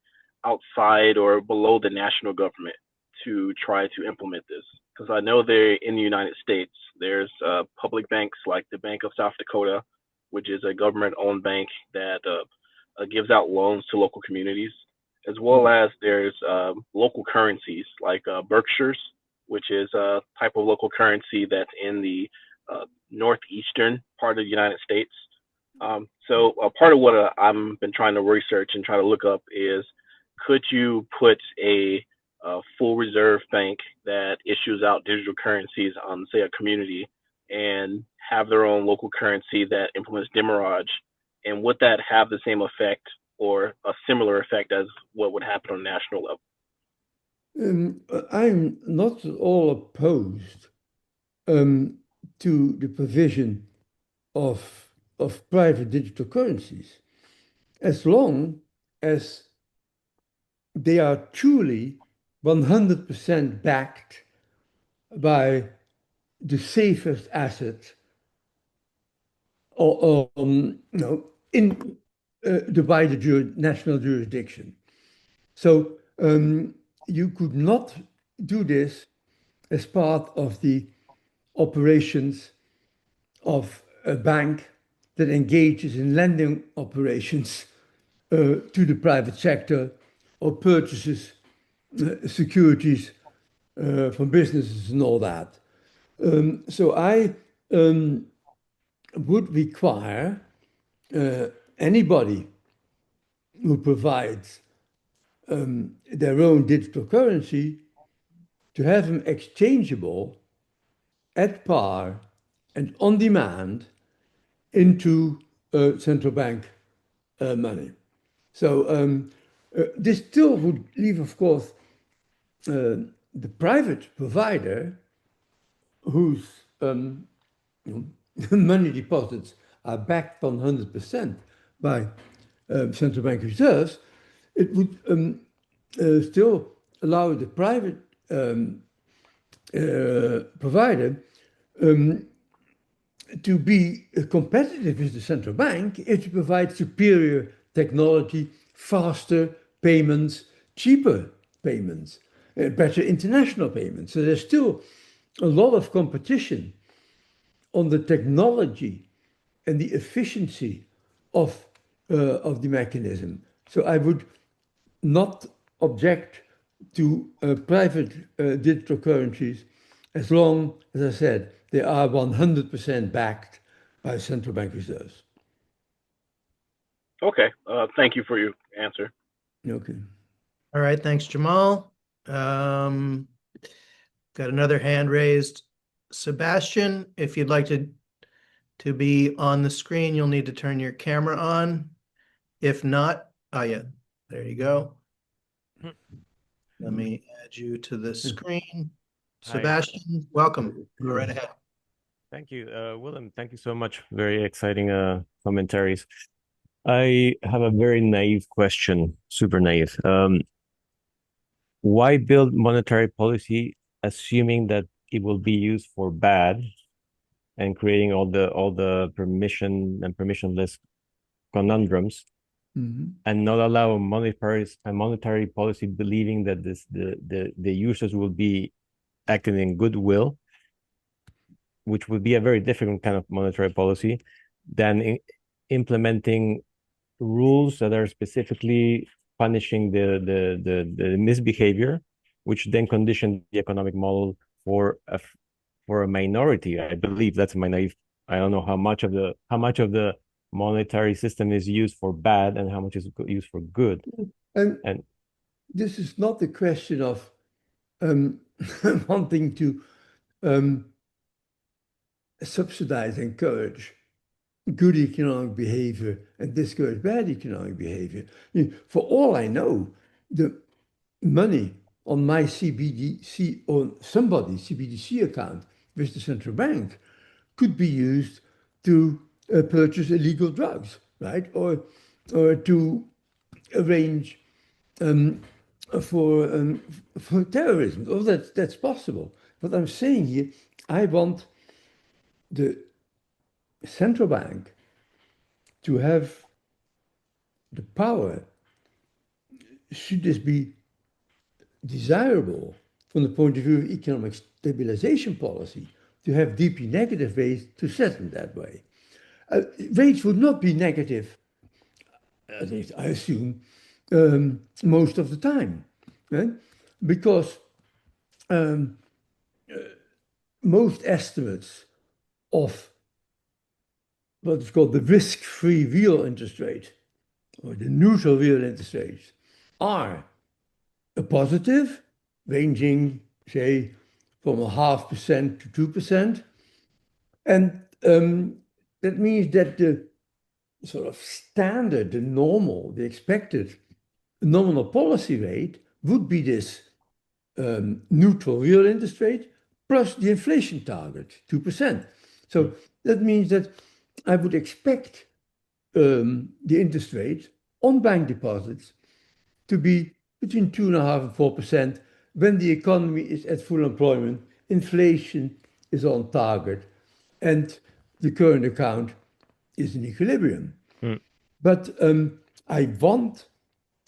outside or below the national government to try to implement this? Because I know they're in the United States. There's public banks like the Bank of South Dakota, which is a government-owned bank that gives out loans to local communities, as well as there's local currencies like Berkshires, which is a type of local currency that's in the northeastern part of the United States. So part of what I've been trying to research and try to look up is, could you put a full reserve bank that issues out digital currencies on, say, a community, and have their own local currency that implements demurrage? And would that have the same effect or a similar effect as what would happen on a national level? I'm not at all opposed to the provision of private digital currencies, as long as they are truly 100% backed by the safest asset or in by the national jurisdiction. So you could not do this as part of the operations of a bank that engages in lending operations to the private sector or purchases securities from businesses and all that. So I would require anybody who provides their own digital currency to have them exchangeable at par and on demand into central bank money. So this still would leave, of course, the private provider whose money deposits are backed 100% by central bank reserves. It would still allow the private provider to be competitive with the central bank if you provide superior technology, faster payments, cheaper payments, better international payments. So there's still a lot of competition on the technology and the efficiency of the mechanism. So I would not object to private digital currencies as long as I said they are 100% backed by central bank reserves. Okay, thank you for your answer. Okay. All right, thanks, Jamal. Got another hand raised. Sebastian, if you'd like to be on the screen, you'll need to turn your camera on. If not, yeah, there you go. Let me add you to the screen. Sebastian, welcome. Go right ahead. Thank you, Willem. Thank you so much. Very exciting commentaries. I have a very naive question, super naive. Why build monetary policy assuming that it will be used for bad and creating all the permission and permissionless conundrums, and not allow a monetary policy believing that the users will be acting in goodwill, which would be a very different kind of monetary policy than implementing rules that are specifically punishing the misbehavior, which then condition the economic model for a minority. I believe that's my naive. I don't know how much of the monetary system is used for bad and how much is used for good. And this is not a question of wanting to subsidize, encourage good economic behavior and discourage bad economic behavior. For all I know, the money on my CBDC or somebody's CBDC account with the central bank could be used to purchase illegal drugs, right? Or to arrange for terrorism. Oh, that's possible. What I'm saying here, I want the central bank to have the power, should this be desirable from the point of view of economic stabilization policy, to have deeply negative rates to set them that way. Rates would not be negative, at least I assume, most of the time, right? Because most estimates of what is called the risk-free real interest rate, or the neutral real interest rate, are a positive, ranging, say, from 0.5% to 2%. And that means that the sort of standard, the normal, the expected nominal policy rate would be this neutral real interest rate plus the inflation target, 2%. So that means that I would expect the interest rate on bank deposits to be between 2.5% and 4% when the economy is at full employment, inflation is on target, and the current account is in equilibrium. But I want,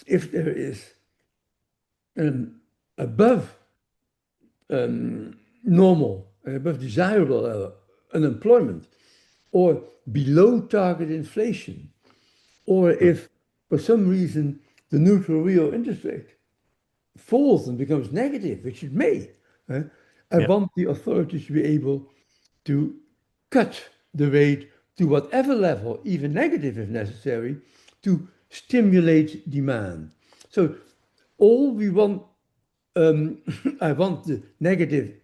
if there is above normal, above desirable unemployment, or below target inflation, or if for some reason the neutral real interest rate falls and becomes negative, which it may, I want the authorities to be able to cut the rate to whatever level, even negative if necessary, to stimulate demand. So all we want, I want the negative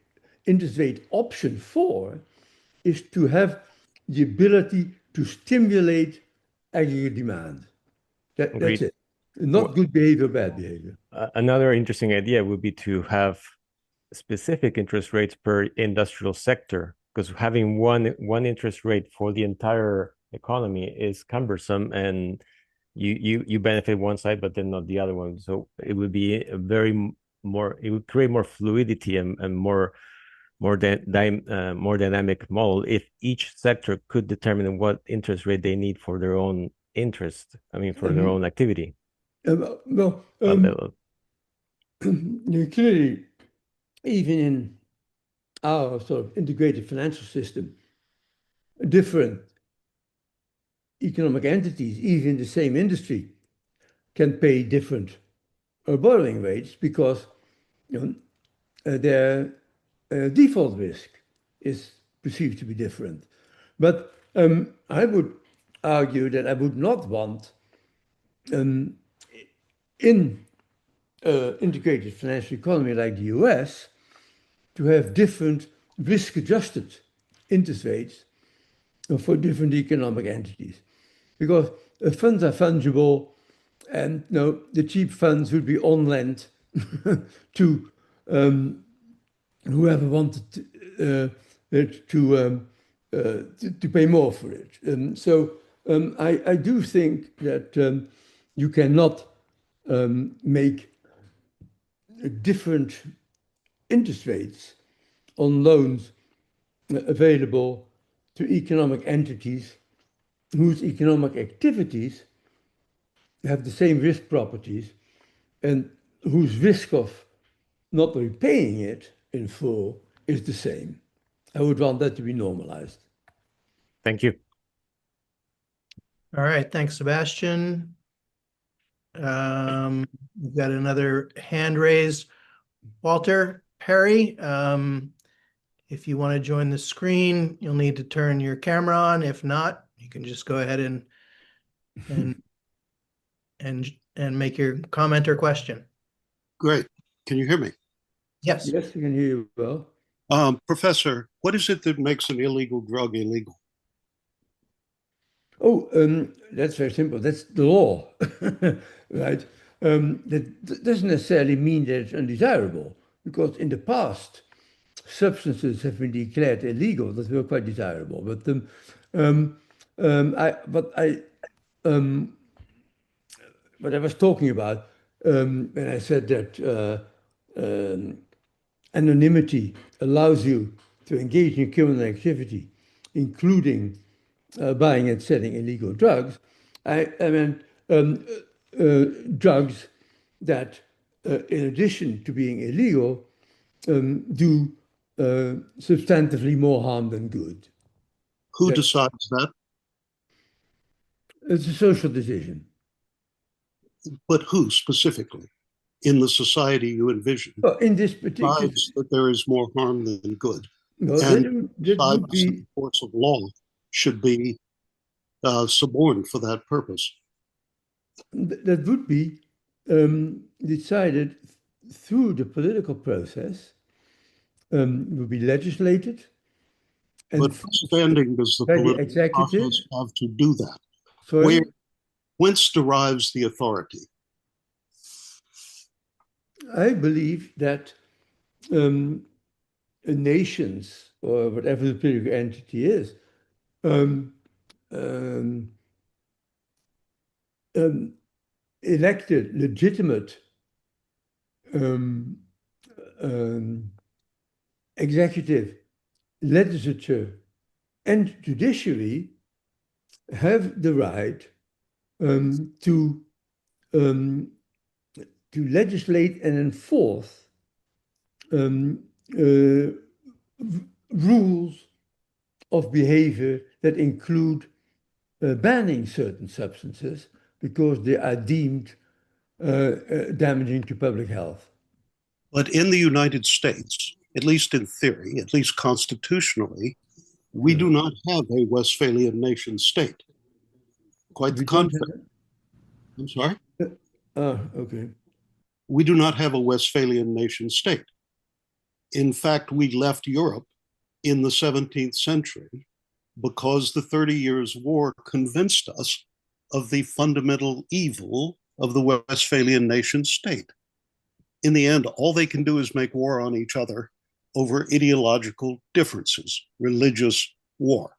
interest rate option for is to have the ability to stimulate aggregate demand. That's it. Not good behavior, bad behavior. Another interesting idea would be to have specific interest rates per industrial sector, because having one interest rate for the entire economy is cumbersome, and you benefit one side, but then not the other one. So it would be it would create more fluidity and more dynamic model if each sector could determine what interest rate they need for their own interest. I mean, for their own activity. Clearly, even in our sort of integrated financial system, different economic entities, even in the same industry, can pay different borrowing rates because their default risk is perceived to be different. But I would argue that I would not want in integrated financial economy like the US to have different risk-adjusted interest rates for different economic entities, because funds are fungible, and the cheap funds would be on lent to whoever wanted to pay more for it. So I do think that you cannot make different interest rates on loans available to economic entities whose economic activities have the same risk properties and whose risk of not repaying it in full is the same. I would want that to be normalized. Thank you. All right, thanks, Sebastian. We've got another hand raised. Walter Perry, if you want to join the screen, you'll need to turn your camera on. If not, you can just go ahead and make your comment or question. Great. Can you hear me? Yes. Yes, you can hear you well. Professor, what is it that makes an illegal drug illegal? Oh, that's very simple. That's the law, right? That doesn't necessarily mean that it's undesirable, because in the past, substances have been declared illegal that were quite desirable. But what I was talking about when I said that anonymity allows you to engage in criminal activity, including buying and selling illegal drugs, I meant drugs that, in addition to being illegal, do substantively more harm than good. Who Yeah. decides that? It's a social decision. But who specifically in the society you envision Well, in this particular, decides that there is more harm than good? no, And that would decides that be the courts of law should be suborned for that purpose. that would be decided through the political process. Would be legislated and But what standing does the by the political executive. process have to do that? Sorry? Whence derives the authority? I believe that nations, or whatever the political entity is, elected legitimate executive, legislature, and judiciary have the right to legislate and enforce rules of behavior that include banning certain substances because they are deemed damaging to public health. But in the United States, at least in theory, at least constitutionally, we do not have a Westphalian nation state. Quite the contrary. I'm sorry? Okay. We do not have a Westphalian nation state. In fact, we left Europe in the 17th century because the 30 Years' War convinced us of the fundamental evil of the Westphalian nation state. In the end, all they can do is make war on each other over ideological differences, religious war.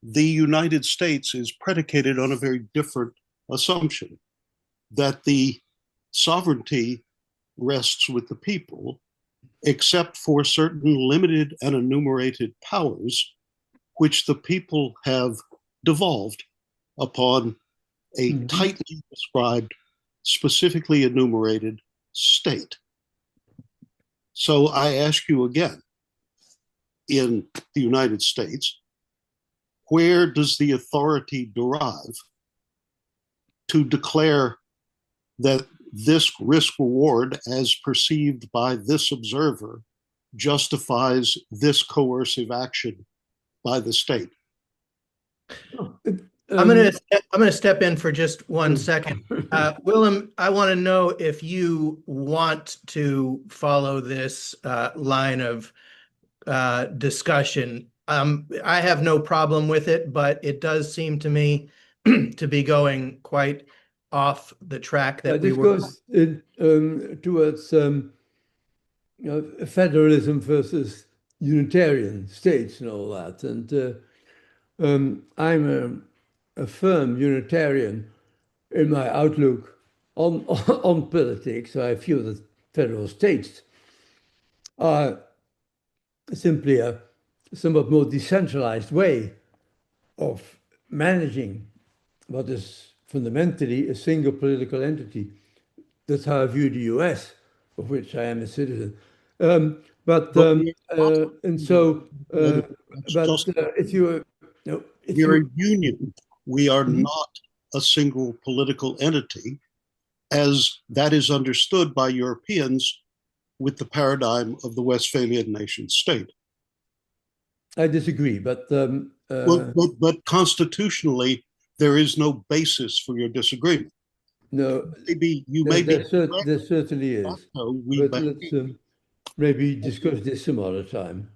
The United States is predicated on a very different assumption, that the sovereignty rests with the people, except for certain limited and enumerated powers, which the people have devolved upon a tightly prescribed, specifically enumerated state. So I ask you again, in the United States, where does the authority derive to declare that this risk reward, as perceived by this observer, justifies this coercive action by the state? I'm gonna step in for just 1 second. Willem, I want to know if you want to follow this line of discussion. I have no problem with it, but it does seem to me to be going quite off the track that we this were. goes towards federalism versus Unitarian states and all that. And I'm a firm Unitarian in my outlook on on politics. So I feel that federal states are simply a somewhat more decentralized way of managing what is fundamentally a single political entity. That's how I view the US, of which I am a citizen. If you we're a union, we are not a single political entity, as that is understood by Europeans with the paradigm of the Westphalian nation state. I disagree, but but constitutionally, there is no basis for your disagreement. No, maybe you may be. There certainly is. But let's maybe discuss this some other time.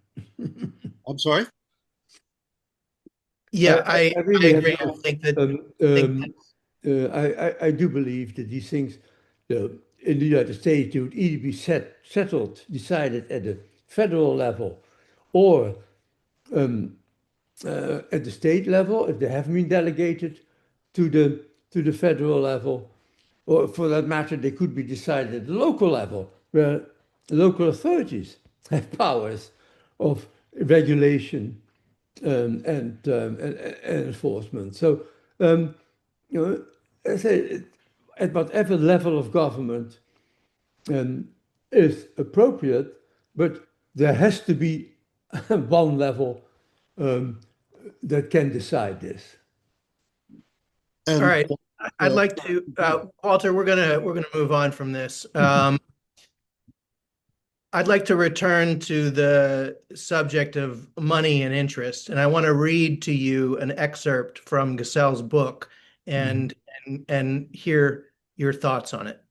I'm sorry? Yeah, I really agree. I think that I do believe that these things in the United States would either be decided at the federal level or at the state level, if they haven't been delegated to the federal level, or for that matter, they could be decided at the local level, where local authorities have powers of regulation and enforcement. So, I say at whatever level of government is appropriate, but there has to be one level that can decide this. All right. I'd like to, Walter, we're gonna move on from this. I'd like to return to the subject of money and interest, and I want to read to you an excerpt from Gesell's book and hear your thoughts on it.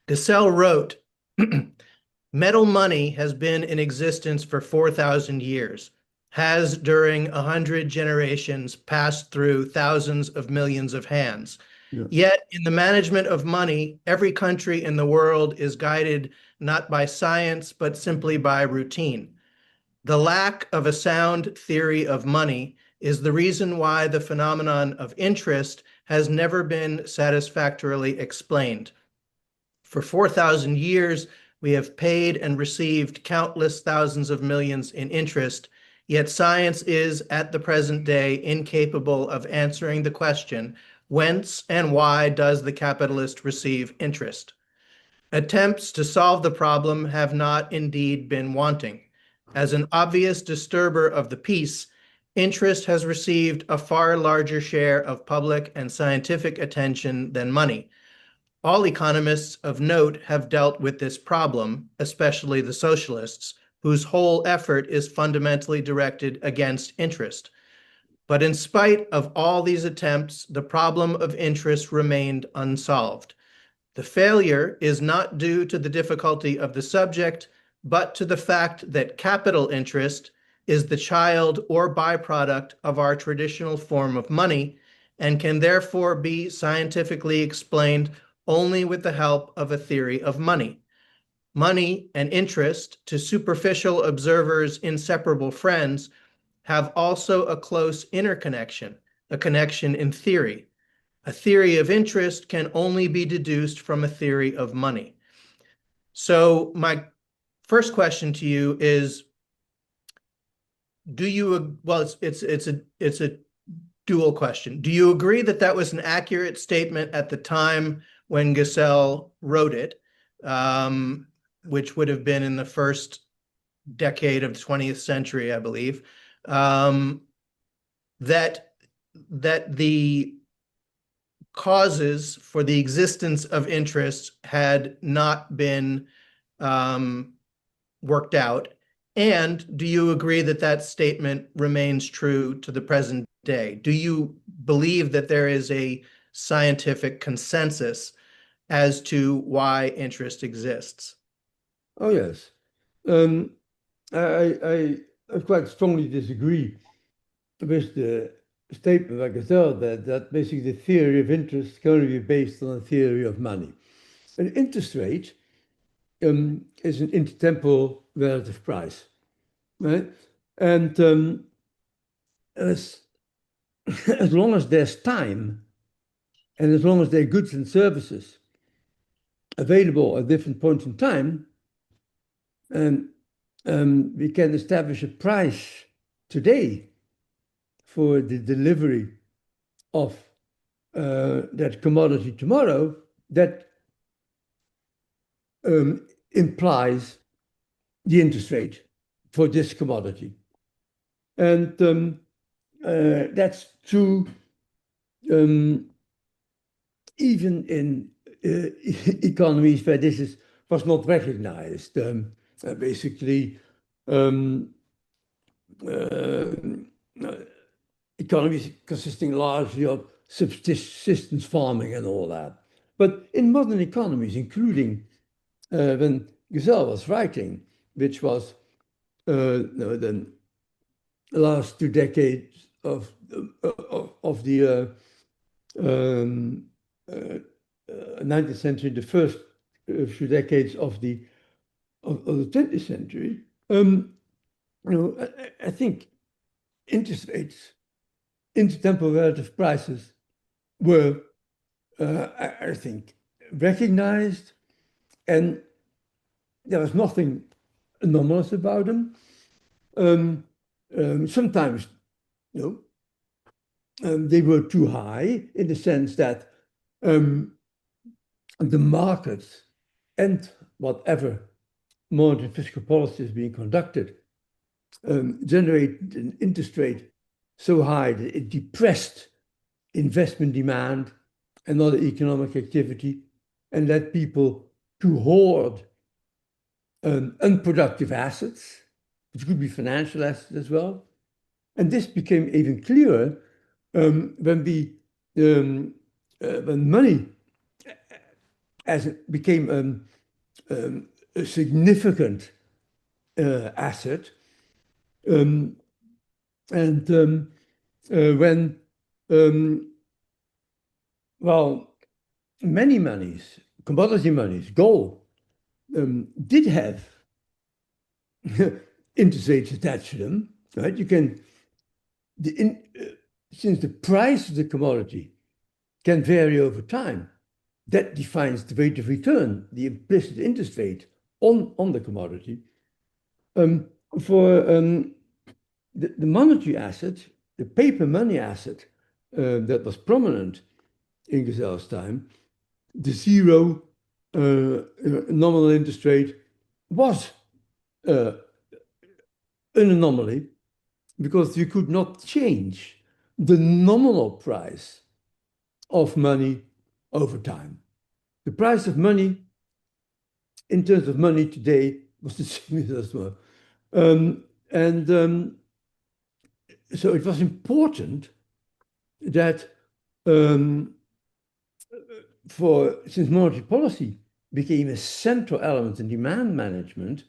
Gesell wrote, "Metal money has been in existence for 4,000 years, has during 100 generations passed through thousands of millions of hands. Yeah. Yet in the management of money, every country in the world is guided not by science, but simply by routine. The lack of a sound theory of money is the reason why the phenomenon of interest has never been satisfactorily explained. For 4,000 years, we have paid and received countless thousands of millions in interest, yet science is at the present day incapable of answering the question, whence and why does the capitalist receive interest? Attempts to solve the problem have not indeed been wanting. As an obvious disturber of the peace, interest has received a far larger share of public and scientific attention than money. All economists of note have dealt with this problem, especially the socialists, whose whole effort is fundamentally directed against interest. But in spite of all these attempts, the problem of interest remained unsolved. The failure is not due to the difficulty of the subject, but to the fact that capital interest is the child or byproduct of our traditional form of money and can therefore be scientifically explained only with the help of a theory of money. Money and interest, to superficial observers inseparable friends, have also a close interconnection, a connection in theory. A theory of interest can only be deduced from a theory of money. So my first question to you is, it's a dual question. Do you agree that that was an accurate statement at the time when Gesell wrote it, which would have been in the first decade of the 20th century, I believe, that the causes for the existence of interest had not been worked out? And do you agree that that statement remains true to the present day? Do you believe that there is a scientific consensus as to why interest exists? Oh, yes. I quite strongly disagree with the statement by Gesell that basically the theory of interest can only be based on a theory of money. An interest rate is an intertemporal relative price, right? And as long as there's time, and as long as there are goods and services available at different points in time, we can establish a price today for the delivery of that commodity tomorrow that implies the interest rate for this commodity. And that's true even in economies where this was not recognized. Basically, economies consisting largely of subsistence farming and all that. But in modern economies, including when Gesell was writing, which was the last 2 decades of the 19th century, the first few decades of the 20th century, I think interest rates, intertemporal relative prices were, I think, recognized, and there was nothing anomalous about them. Sometimes, they were too high in the sense that the markets and whatever monetary and fiscal policy is being conducted generated an interest rate so high that it depressed investment demand and other economic activity and led people to hoard unproductive assets, which could be financial assets as well. And this became even clearer when money became a significant asset, when many monies, commodity monies, gold, did have interest rates attached to them, right? Since the price of the commodity can vary over time, that defines the rate of return, the implicit interest rate on the commodity. For the monetary asset, the paper money asset that was prominent in Gazelle's time, the zero nominal interest rate was an anomaly because you could not change the nominal price of money over time. The price of money, in terms of money today, was the same as well. So it was important that since monetary policy became a central element in demand management,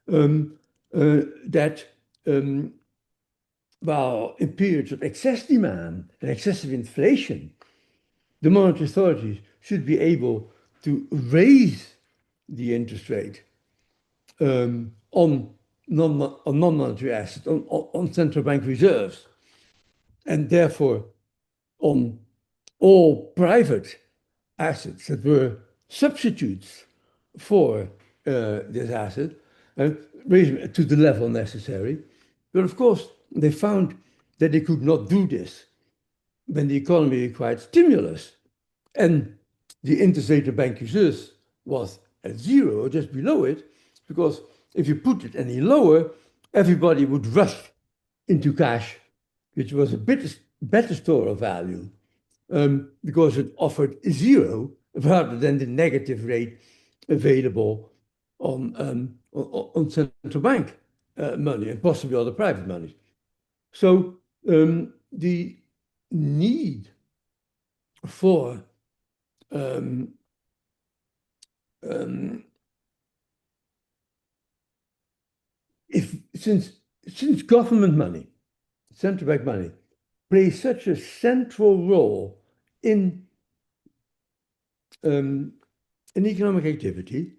that in periods of excess demand and excessive inflation, the monetary authorities should be able to raise the interest rate on non-monetary assets, on central bank reserves, and therefore on all private assets that were substitutes for this asset, raise it to the level necessary. But of course, they found that they could not do this when the economy required stimulus and the interest rate of bank reserves was at zero or just below it, because if you put it any lower, everybody would rush into cash, which was a better store of value, because it offered zero rather than the negative rate available on central bank money and possibly other private money. So the need for since government money, central bank money, plays such a central role in economic activity,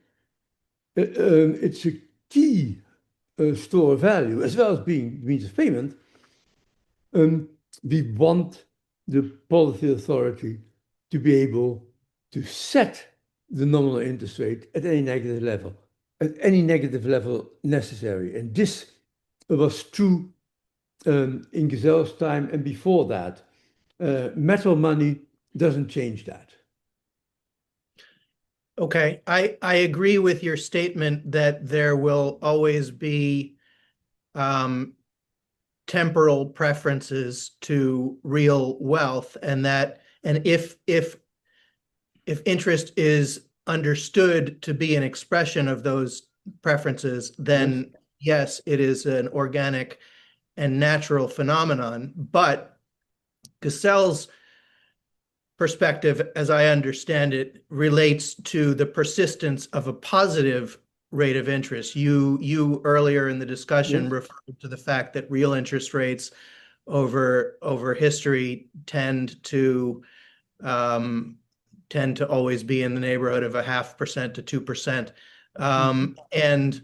it's a key store of value as well as being means of payment. We want the policy authority to be able to set the nominal interest rate at any negative level necessary. And this was true in Gazelle's time and before that. Metal money doesn't change that. Okay, I agree with your statement that there will always be temporal preferences to real wealth, and if interest is understood to be an expression of those preferences, then yes, it is an organic and natural phenomenon. But Gazelle's perspective, as I understand it, relates to the persistence of a positive rate of interest. You earlier in the discussion referred to the fact that real interest rates over history tend to always be in the neighborhood of 0.5% to 2%. And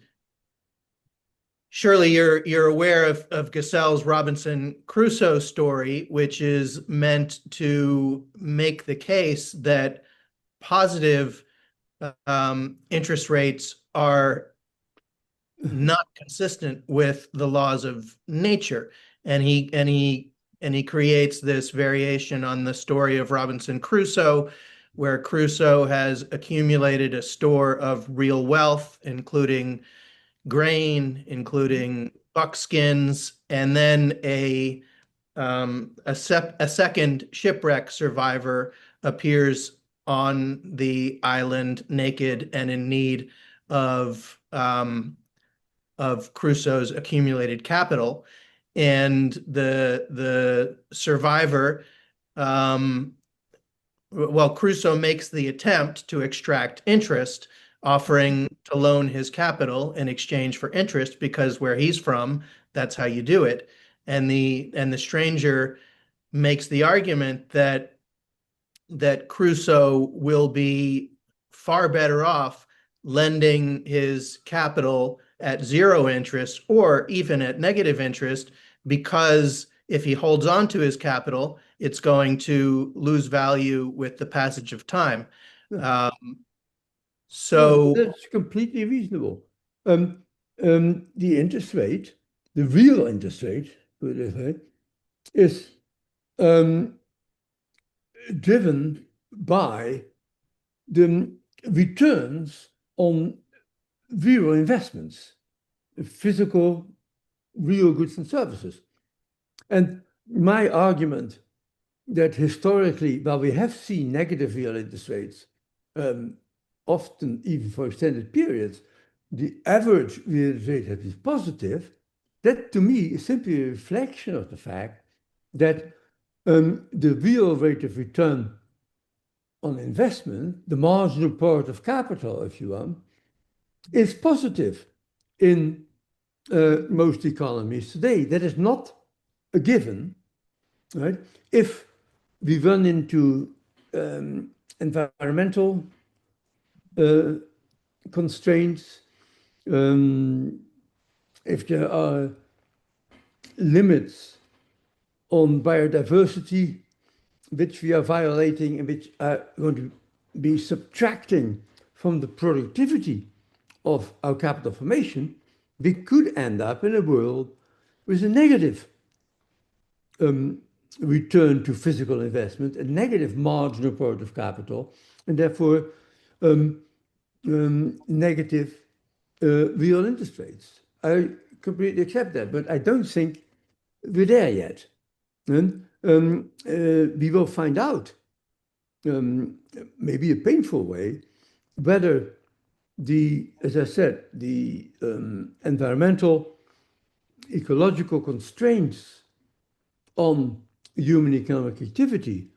surely you're aware of Gazelle's Robinson Crusoe story, which is meant to make the case that positive interest rates are not consistent with the laws of nature, and he creates this variation on the story of Robinson Crusoe, where Crusoe has accumulated a store of real wealth, including grain, including buckskins, and then a second shipwreck survivor appears on the island naked and in need of Crusoe's accumulated capital. And the survivor, well, Crusoe makes the attempt to extract interest, offering to loan his capital in exchange for interest, because where he's from, that's how you do it. And the stranger makes the argument that Crusoe will be far better off lending his capital at zero interest or even at negative interest, because if he holds on to his capital, it's going to lose value with the passage of time. So that's completely reasonable. The interest rate, the real interest rate, put it this way, is driven by the returns on real investments, physical, real goods and services. And my argument that historically, while we have seen negative real interest rates, often even for extended periods, the average real interest rate has been positive. That to me is simply a reflection of the fact that the real rate of return on investment, the marginal part of capital, if you want, is positive in most economies today. That is not a given, right? If we run into environmental constraints, if there are limits on biodiversity which we are violating and which are going to be subtracting from the productivity of our capital formation, we could end up in a world with a negative return to physical investment, a negative marginal part of capital, and therefore negative real interest rates. I completely accept that, but I don't think we're there yet. And we will find out, maybe a painful way, whether as I said, the environmental, ecological constraints on human economic activity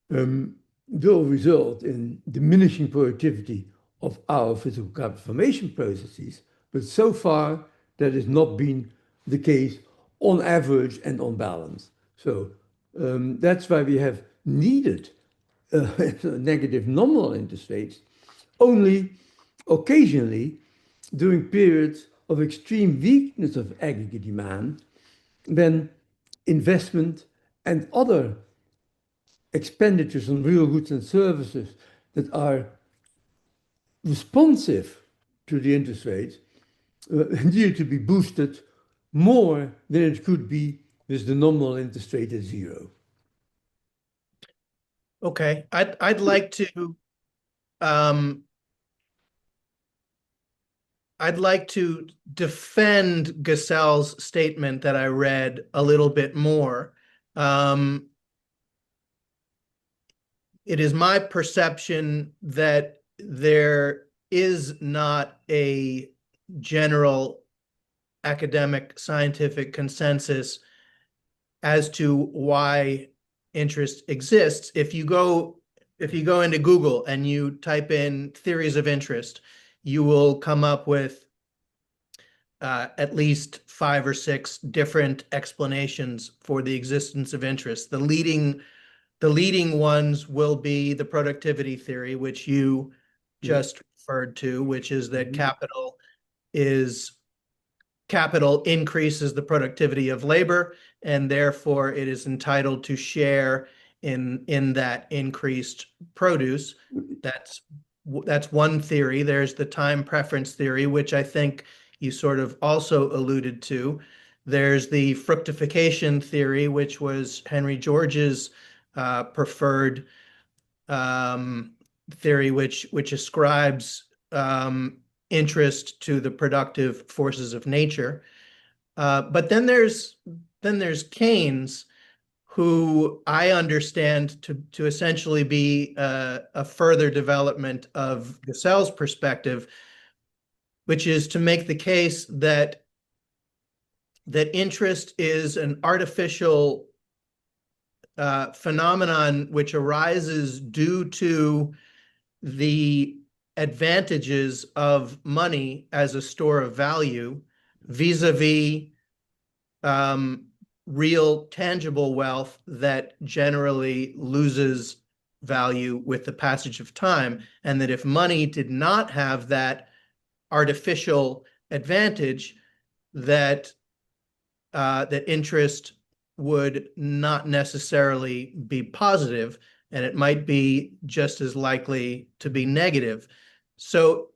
will result in diminishing productivity of our physical capital formation processes. But so far, that has not been the case on average and on balance. So that's why we have needed negative nominal interest rates only occasionally during periods of extreme weakness of aggregate demand, when investment and other expenditures on real goods and services that are responsive to the interest rates need to be boosted more than it could be with the nominal interest rate at zero. okay, I'd like to defend Gasel's statement that I read a little bit more. It is my perception that there is not a general academic scientific consensus as to why interest exists. If you go into Google and you type in theories of interest, you will come up with at least 5 or 6 different explanations for the existence of interest. The leading ones will be the productivity theory, which you just referred to, which is that capital increases the productivity of labor, and therefore it is entitled to share in that increased produce. That's one theory. There's the time preference theory, which I think you sort of also alluded to. There's the fructification theory, which was Henry George's preferred theory, which ascribes interest to the productive forces of nature. But then there's Keynes, who I understand to essentially be a further development of Gusell's perspective, which is to make the case that interest is an artificial phenomenon which arises due to the advantages of money as a store of value vis-a-vis real tangible wealth that generally loses value with the passage of time, and that if money did not have that artificial advantage, that interest would not necessarily be positive, and it might be just as likely to be negative. So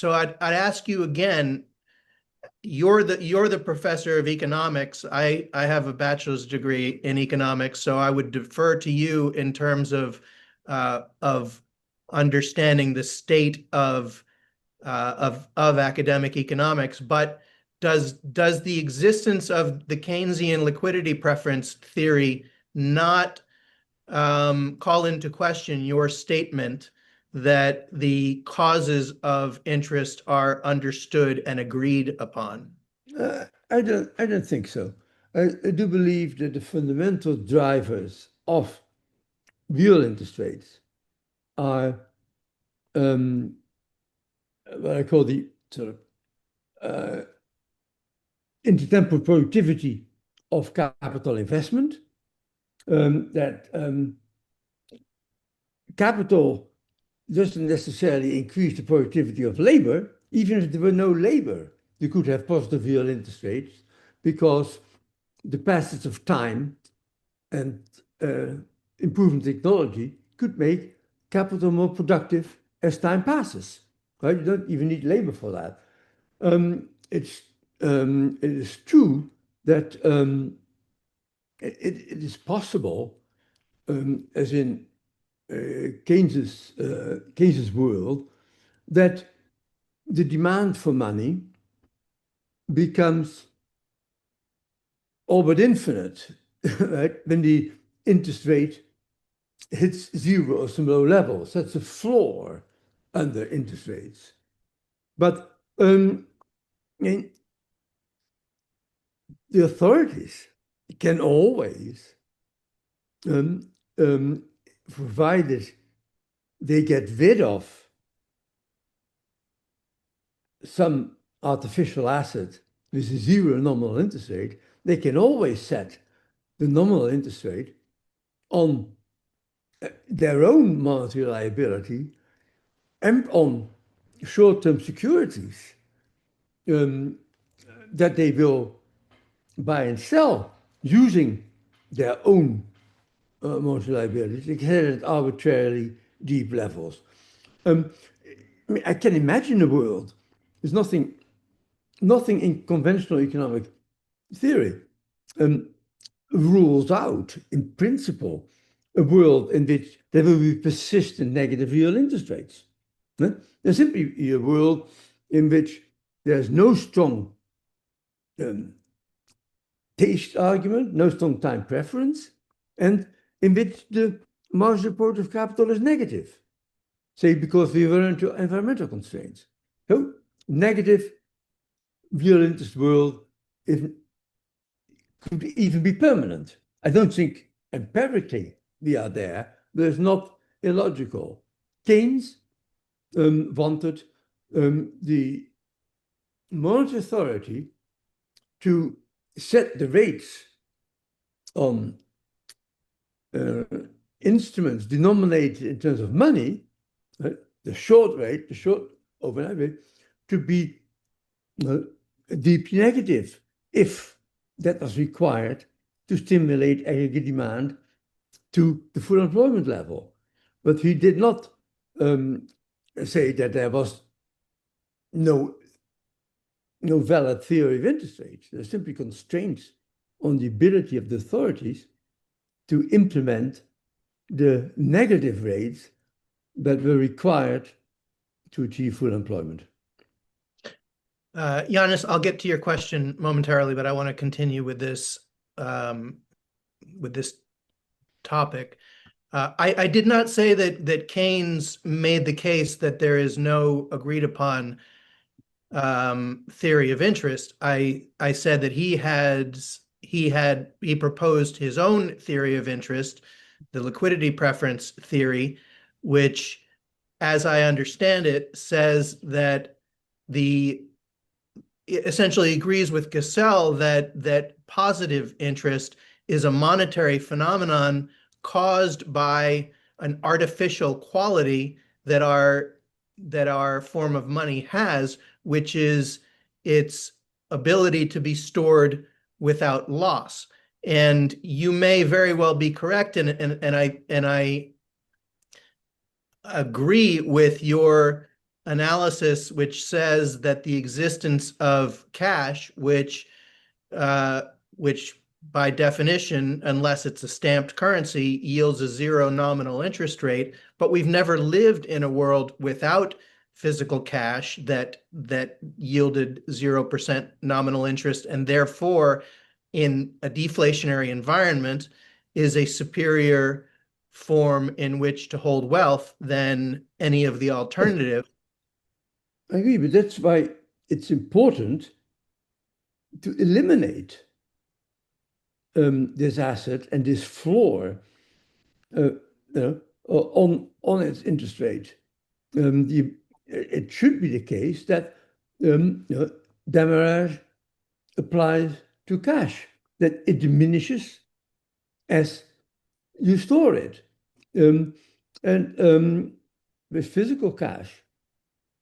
I'd ask you again. You're the professor of economics. I have a bachelor's degree in economics, so I would defer to you in terms of understanding the state of academic economics. But does the existence of the Keynesian liquidity preference theory not call into question your statement that the causes of interest are understood and agreed upon? I don't think so. I do believe that the fundamental drivers of real interest rates are what I call the sort of intertemporal productivity of capital investment. That capital doesn't necessarily increase the productivity of labor. Even if there were no labor, you could have positive real interest rates, because the passage of time and improving technology could make capital more productive as time passes. Right? You don't even need labor for that. It is true that it is possible, as in Keynes's world, that the demand for money becomes all but infinite, right? When the interest rate hits zero or some low levels. That's a floor under interest rates. But the authorities can always, provided they get rid of some artificial asset with a zero nominal interest rate, they can always set the nominal interest rate on their own monetary liability and on short-term securities that they will buy and sell using their own monetary liabilities. They can set it at arbitrarily deep levels. I can imagine a world. There's nothing in conventional economic theory rules out, in principle, a world in which there will be persistent negative real interest rates. There's simply a world in which there's no strong taste argument, no strong time preference, and in which the marginal productive capital is negative, say because we run into environmental constraints. So negative real interest world could even be permanent. I don't think empirically we are there, but it's not illogical. Keynes wanted the monetary authority to set the rates on instruments denominated in terms of money, the short rate, the short overnight rate, to be deeply negative if that was required to stimulate aggregate demand to the full employment level. But he did not say that there was no valid theory of interest rates. There are simply constraints on the ability of the authorities to implement the negative rates that were required to achieve full employment. Giannis, I'll get to your question momentarily, but I want to continue with this topic. I did not say that Keynes made the case that there is no agreed upon theory of interest. I said that he proposed his own theory of interest, the liquidity preference theory, which, as I understand it, says that it essentially agrees with Gesell that positive interest is a monetary phenomenon caused by an artificial quality that our form of money has, which is its ability to be stored without loss. And you may very well be correct, and I agree with your analysis, which says that the existence of cash, which by definition, unless it's a stamped currency, yields a zero nominal interest rate. But we've never lived in a world without physical cash that yielded 0% nominal interest, and therefore, in a deflationary environment, is a superior form in which to hold wealth than any of the alternative. I agree, but that's why it's important to eliminate this asset and this floor on its interest rate. It should be the case that demurrage applies to cash, that it diminishes as you store it. With physical cash,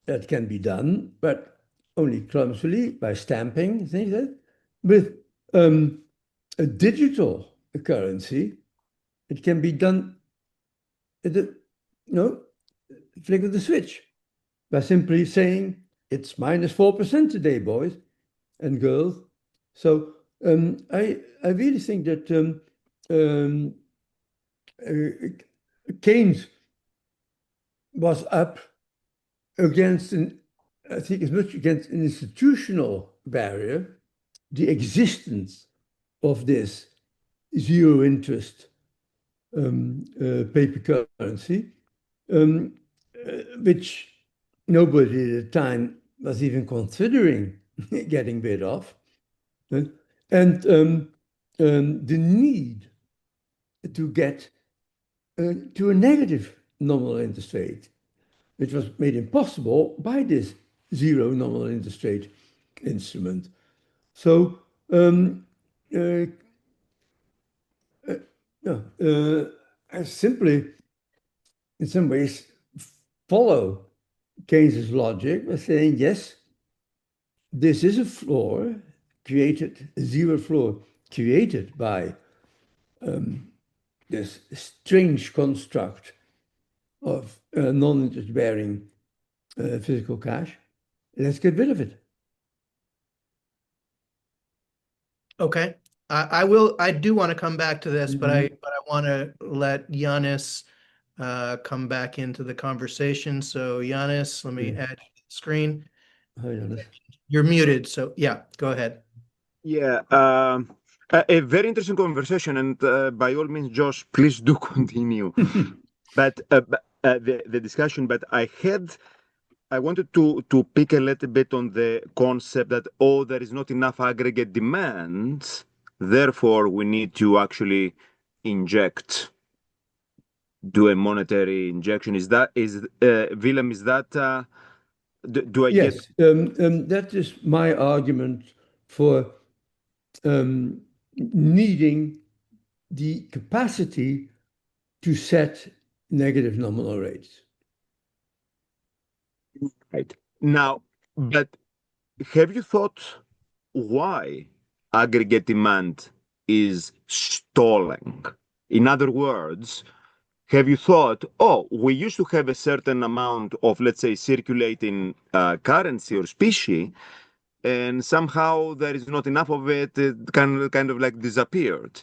that can be done, but only clumsily by stamping, things like that. With a digital currency, it can be done at the flick of the switch by simply saying it's -4% today, boys and girls. So I really think that Keynes was up against I think as much against an institutional barrier, the existence of this zero interest paper currency, which nobody at the time was even considering getting rid of, and the need to get to a negative nominal interest rate, which was made impossible by this zero nominal interest rate instrument. So I simply, in some ways, follow Keynes's logic by saying, yes, this is a floor created, a zero floor created by this strange construct of non-interest bearing physical cash. Let's get rid of it. Okay. I do want to come back to this, but I want to let Giannis come back into the conversation. So Giannis, let me add you to the screen. Hi, Giannis. You're muted, so yeah, go ahead. Yeah, a very interesting conversation, and by all means, Josh, please do continue. But the discussion. But I wanted to pick a little bit on the concept that there is not enough aggregate demand, therefore we need to actually do a monetary injection. Willem? Is that? Do I yes, get? that is my argument for needing the capacity to set negative nominal rates. Right. Now, but have you thought why aggregate demand is stalling? In other words, have you thought, we used to have a certain amount of, let's say, circulating currency or specie, and somehow there is not enough of it, it kind of like disappeared.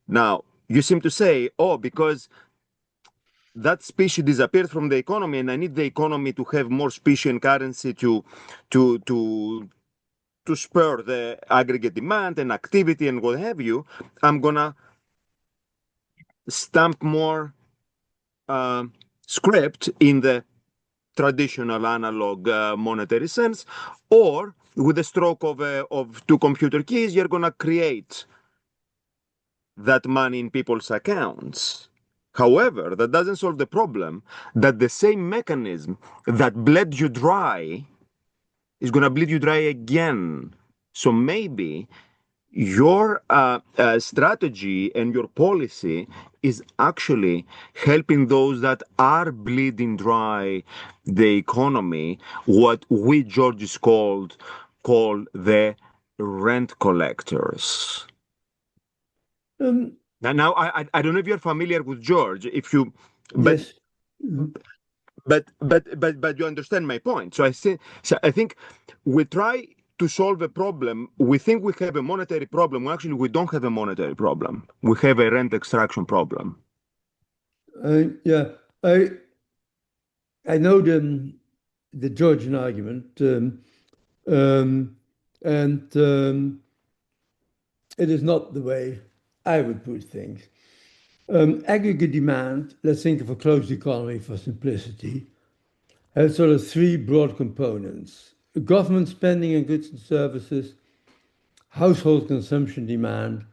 Now, you seem to say, because that specie disappeared from the economy, and I need the economy to have more specie and currency to spur the aggregate demand and activity and what have you, I'm gonna stamp more script in the traditional analog monetary sense, or with the stroke of two computer keys, you're gonna create that money in people's accounts. However, that doesn't solve the problem that the same mechanism that bled you dry is going to bleed you dry again. So maybe your strategy and your policy is actually helping those that are bleeding dry the economy, what we Georges call the rent collectors. Now I don't know if you're familiar with George, if you, but Yes. but you understand my point. So I think we try to solve a problem. We think we have a monetary problem. Well, actually, we don't have a monetary problem. We have a rent extraction problem. Yeah, I know the Georgian argument, and it is not the way I would put things. Aggregate demand, let's think of a closed economy for simplicity, has sort of three broad components: government spending on goods and services, household consumption demand,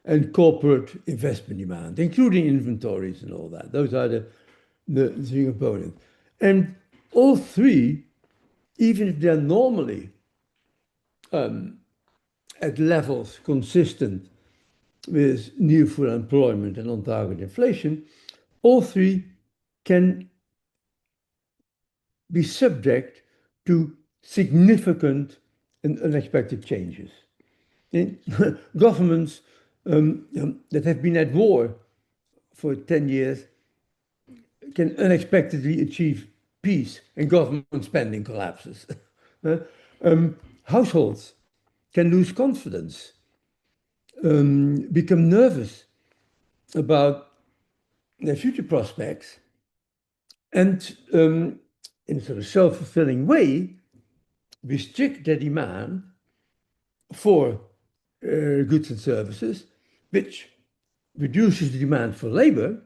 and corporate investment demand, including inventories and all that. Those are the three components. And all three, even if they're normally at levels consistent with new full employment and on-target inflation, all three can be subject to significant and unexpected changes. Governments that have been at war for 10 years can unexpectedly achieve peace and government spending collapses. Households can lose confidence, become nervous about their future prospects, and in a sort of self-fulfilling way, restrict their demand for goods and services, which reduces the demand for labor,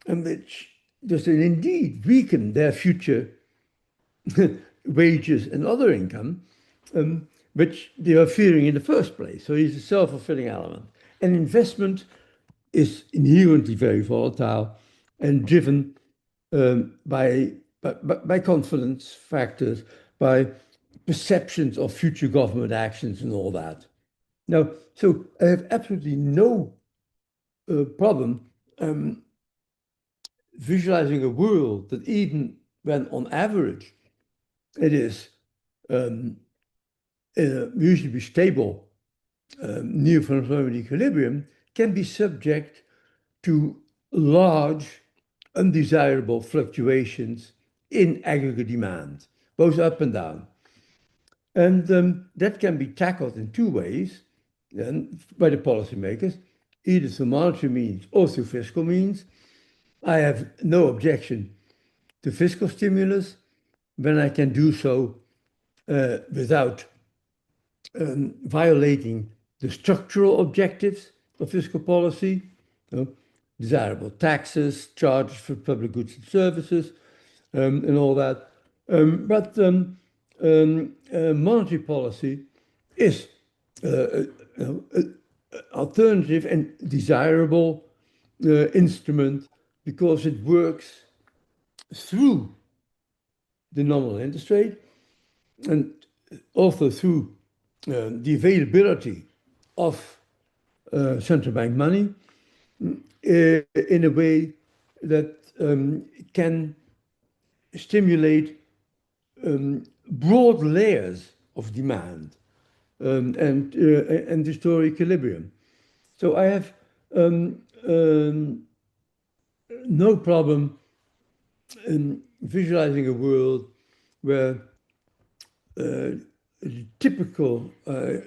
and which does indeed weaken their future wages and other income, which they are fearing in the first place. So it's a self-fulfilling element. And investment is inherently very volatile and driven by confidence factors, by perceptions of future government actions and all that. Now, so I have absolutely no problem visualizing a world that even when on average it is usually stable near full employment equilibrium, can be subject to large undesirable fluctuations in aggregate demand, both up and down. And that can be tackled in two ways by the policymakers, either through monetary means or through fiscal means. I have no objection to fiscal stimulus when I can do so without violating the structural objectives of fiscal policy, desirable taxes, charges for public goods and services, and all that. But monetary policy is alternative and desirable instrument because it works through the nominal interest rate and also through the availability of central bank money in a way that can stimulate broad layers of demand and restore equilibrium. So I have no problem in visualizing a world where the typical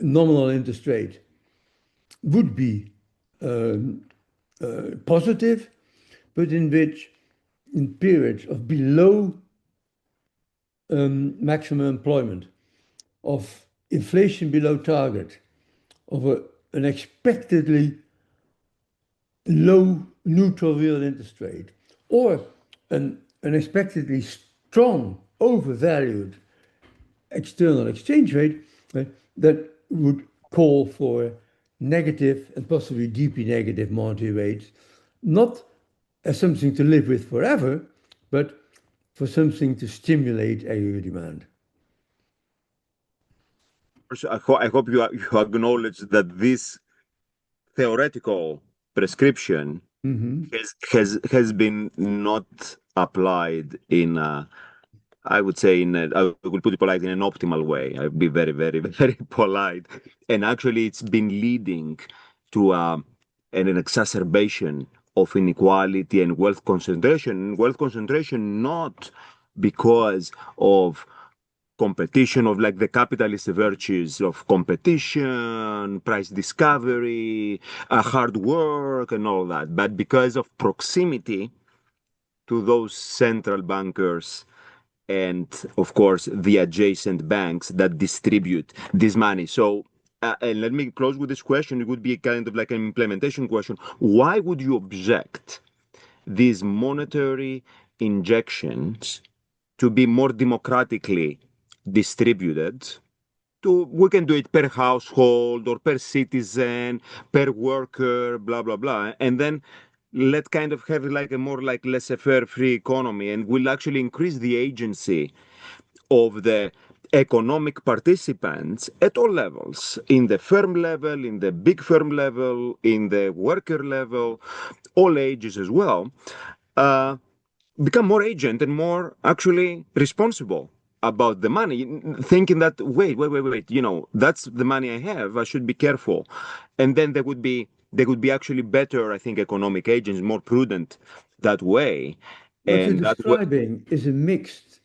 nominal interest rate would be positive, but in which in periods of below maximum employment, of inflation below target, of an expectedly low neutral real interest rate, or an expectedly strong overvalued external exchange rate, right, that would call for negative and possibly deeply negative monetary rates, not as something to live with forever, but for something to stimulate aggregate demand. I hope you acknowledge that this theoretical prescription has been not applied in I would say I would put it polite, in an optimal way. I'd be very, very, very polite. And actually, it's been leading to an exacerbation of inequality and wealth concentration. Wealth concentration not because of competition, of like the capitalist virtues of competition, price discovery, hard work, and all that, but because of proximity to those central bankers and of course the adjacent banks that distribute this money. So and let me close with this question. It would be kind of like an implementation question. Why would you object these monetary injections to be more democratically distributed? We can do it per household or per citizen, per worker, blah blah blah, and then let kind of have like a more like laissez-faire free economy, and will actually increase the agency of the economic participants at all levels, in the firm level, in the big firm level, in the worker level, all ages as well, become more agent and more actually responsible about the money, thinking that wait, that's the money I have, I should be careful. And then they would be actually better, I think, economic agents, more prudent that way. What you're And describing is a mixed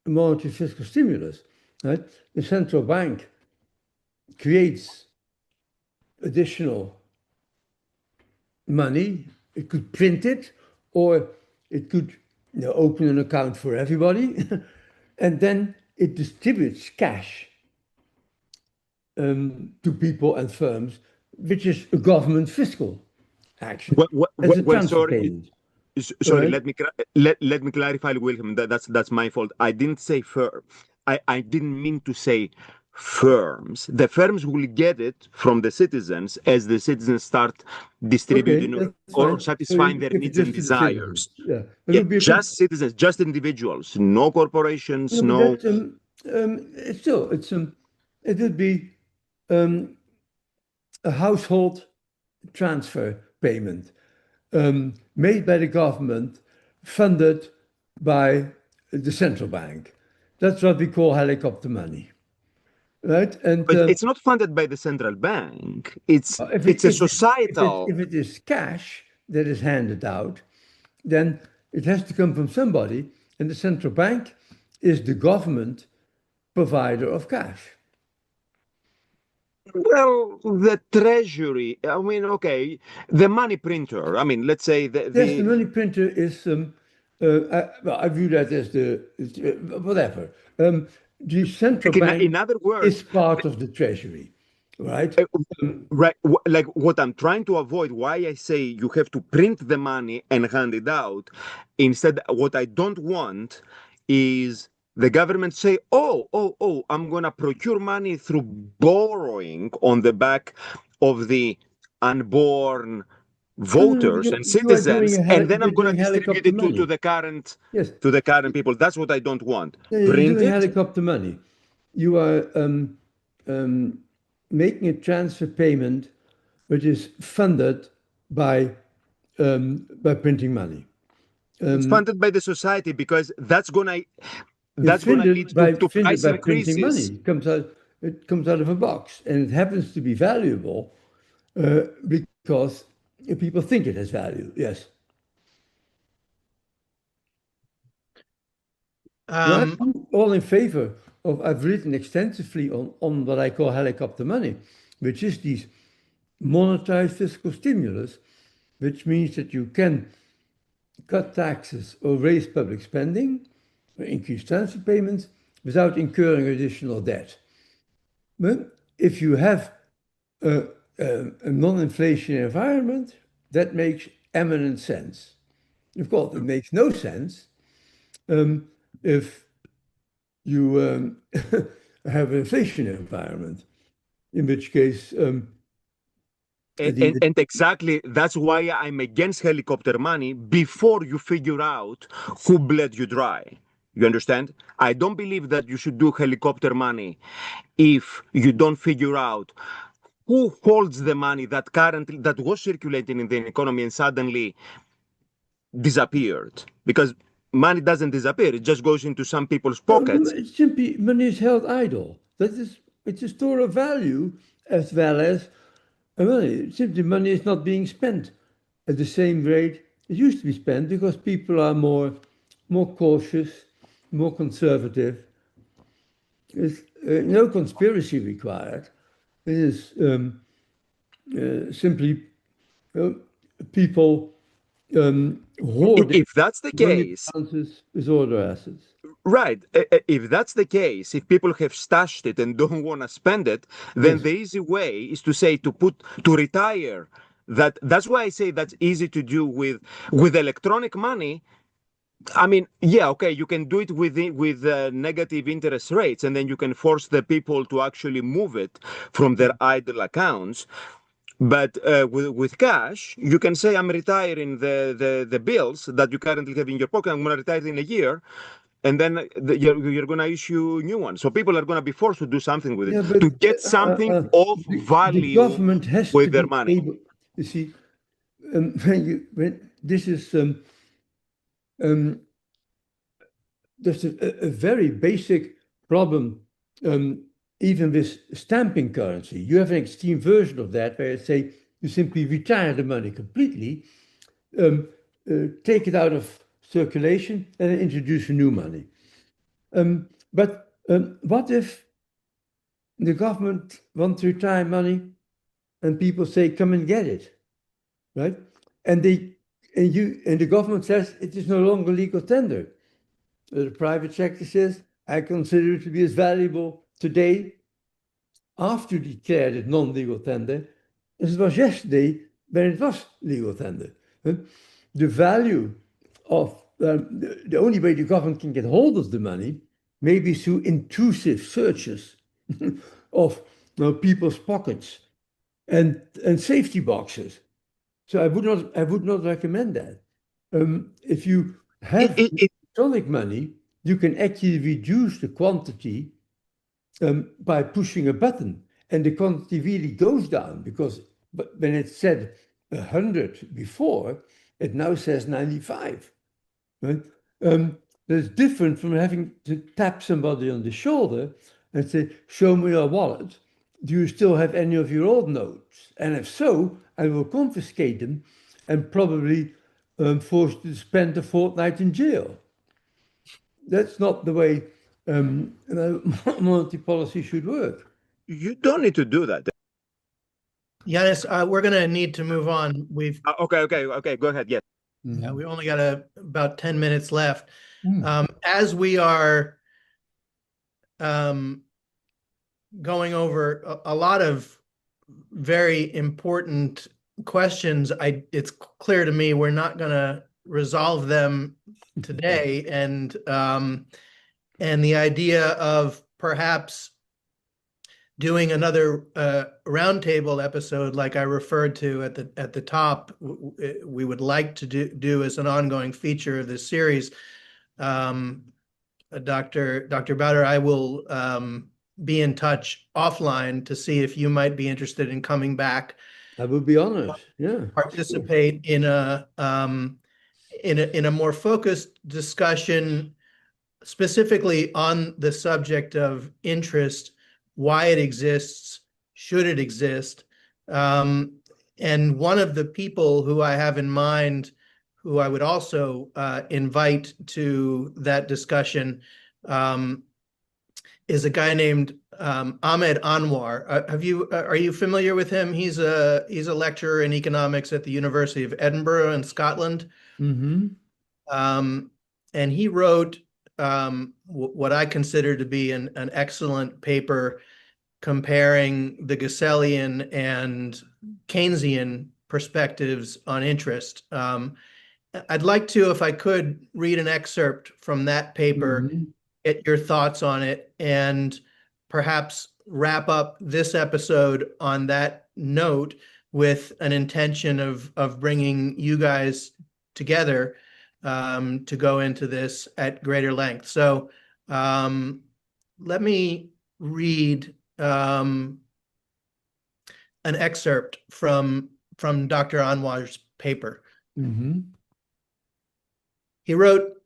monetary fiscal stimulus, right? The central bank creates additional money. It could print it, or it could open an account for everybody, and then it distributes cash to people and firms, which is a government fiscal action. As a transfer payment. Sorry, right? let me clarify, Wilhelm. That's my fault. I didn't say firm. I didn't mean to say firms. The firms will get it from the citizens as the citizens start distributing or satisfying their needs and desires. Yeah, just citizens, just individuals, no corporations, no. It would be a household transfer payment made by the government, funded by the central bank. That's what we call helicopter money. Right? But it's not funded by the central bank. It's a societal. If it is cash that is handed out, then it has to come from somebody, and the central bank is the government provider of cash. Well, the treasury. I mean, okay, the money printer. I mean, let's say the money printer is. I view that as whatever. The central bank, in other words, is part of the treasury, right? Right. Like what I'm trying to avoid, why I say you have to print the money and hand it out. Instead, what I don't want is the government say, I'm going to procure money through borrowing on the back of the unborn voters and citizens, and then I'm going to distribute it to the current people. That's what I don't want. You're doing helicopter money. You are making a transfer payment which is funded by printing money. It's funded by the society because that's going to lead to price increases. Money. It comes out of a box, and it happens to be valuable because people think it has value. Yes. I'm all in favor of. I've written extensively on what I call helicopter money, which is these monetized fiscal stimulus, which means that you can cut taxes or raise public spending or increase transfer payments without incurring additional debt. But if you have a non-inflation environment, that makes eminent sense. Of course, it makes no sense if you have an inflation environment, in which case And exactly that's why I'm against helicopter money before you figure out who bled you dry. You understand? I don't believe that you should do helicopter money if you don't figure out who holds the money that was circulating in the economy and suddenly disappeared. Because money doesn't disappear, it just goes into some people's pockets. It's simply money is held idle. It's a store of value as well as money. Simply money is not being spent at the same rate it used to be spent because people are more cautious, more conservative. There's no conspiracy required. It is simply people hoarding If that's the case, disorder assets. right. If that's the case, if people have stashed it and don't want to spend it, then Yes. the easy way is to say to retire. That's why I say that's easy to do with electronic money. I mean, yeah, okay, you can do it with negative interest rates, and then you can force the people to actually move it from their idle accounts. But with cash, you can say, I'm retiring the bills that you currently have in your pocket. I'm going to retire in a year. And then you're going to issue new ones. So people are going to be forced to do something with it, Yeah, but to get something of the value government has with to their be money. able. You see, when this is there's a very basic problem, even with stamping currency. You have an extreme version of that where you say you simply retire the money completely, take it out of circulation, and then introduce a new money. But what if the government wants to retire money and people say, come and get it, right? And the government says it is no longer legal tender. The private sector says, I consider it to be as valuable today after you declared it non-legal tender as it was yesterday when it was legal tender. The value of the only way the government can get hold of the money may be through intrusive searches of people's pockets and safety boxes. So I would not recommend that. If you have electronic money, you can actually reduce the quantity by pushing a button, and the quantity really goes down because when it said 100 before, it now says 95. Right? That's different from having to tap somebody on the shoulder and say, show me your wallet. Do you still have any of your old notes? And if so, I will confiscate them and probably force you to spend a fortnight in jail. That's not the way monetary policy should work. You don't need to do that. Yanis, we're going to need to move on. We've Okay. Go ahead. Yes. Yeah, we only got about 10 minutes left. Mm. As we are going over a lot of very important questions, it's clear to me we're not going to resolve them today, and the idea of perhaps doing another roundtable episode, like I referred to at the top, we would like to do as an ongoing feature of this series. Dr. Buiter, I will be in touch offline to see if you might be interested in coming back. I would be honored. Yeah, participate in a more focused discussion, specifically on the subject of interest, why it exists, should it exist. And one of the people who I have in mind, who I would also invite to that discussion, is a guy named Ahmed Anwar. Are you familiar with him? He's a lecturer in economics at the University of Edinburgh in Scotland. Mm-hmm. And he wrote what I consider to be an excellent paper comparing the Gussellian and Keynesian perspectives on interest. I'd like to, if I could, read an excerpt from that paper, get your thoughts on it, and perhaps wrap up this episode on that note with an intention of bringing you guys together to go into this at greater length. So let me read an excerpt from Dr. Anwar's paper. He wrote,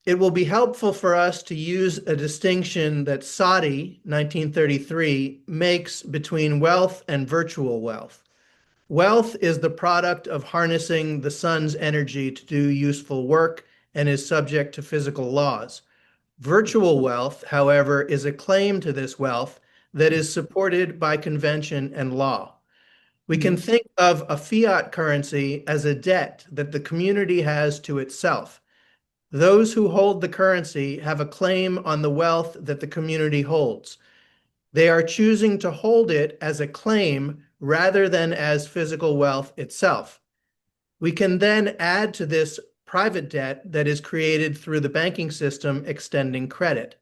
"It will be helpful for us to use a distinction that Soddy, 1933, makes between wealth and virtual wealth. Wealth is the product of harnessing the sun's energy to do useful work and is subject to physical laws. Virtual wealth, however, is a claim to this wealth that is supported by convention and law. We can think of a fiat currency as a debt that the community has to itself. Those who hold the currency have a claim on the wealth that the community holds. They are choosing to hold it as a claim rather than as physical wealth itself. We can then add to this private debt that is created through the banking system extending credit.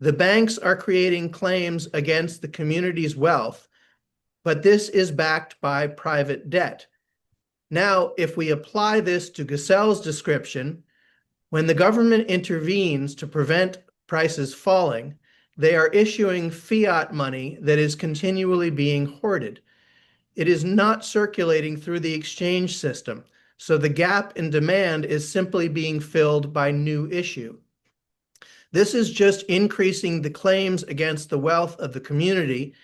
The banks are creating claims against the community's wealth, but this is backed by private debt. Now, if we apply this to Gusell's description, when the government intervenes to prevent prices falling, they are issuing fiat money that is continually being hoarded. It is not circulating through the exchange system, so the gap in demand is simply being filled by new issue. This is just increasing the claims against the wealth of the community,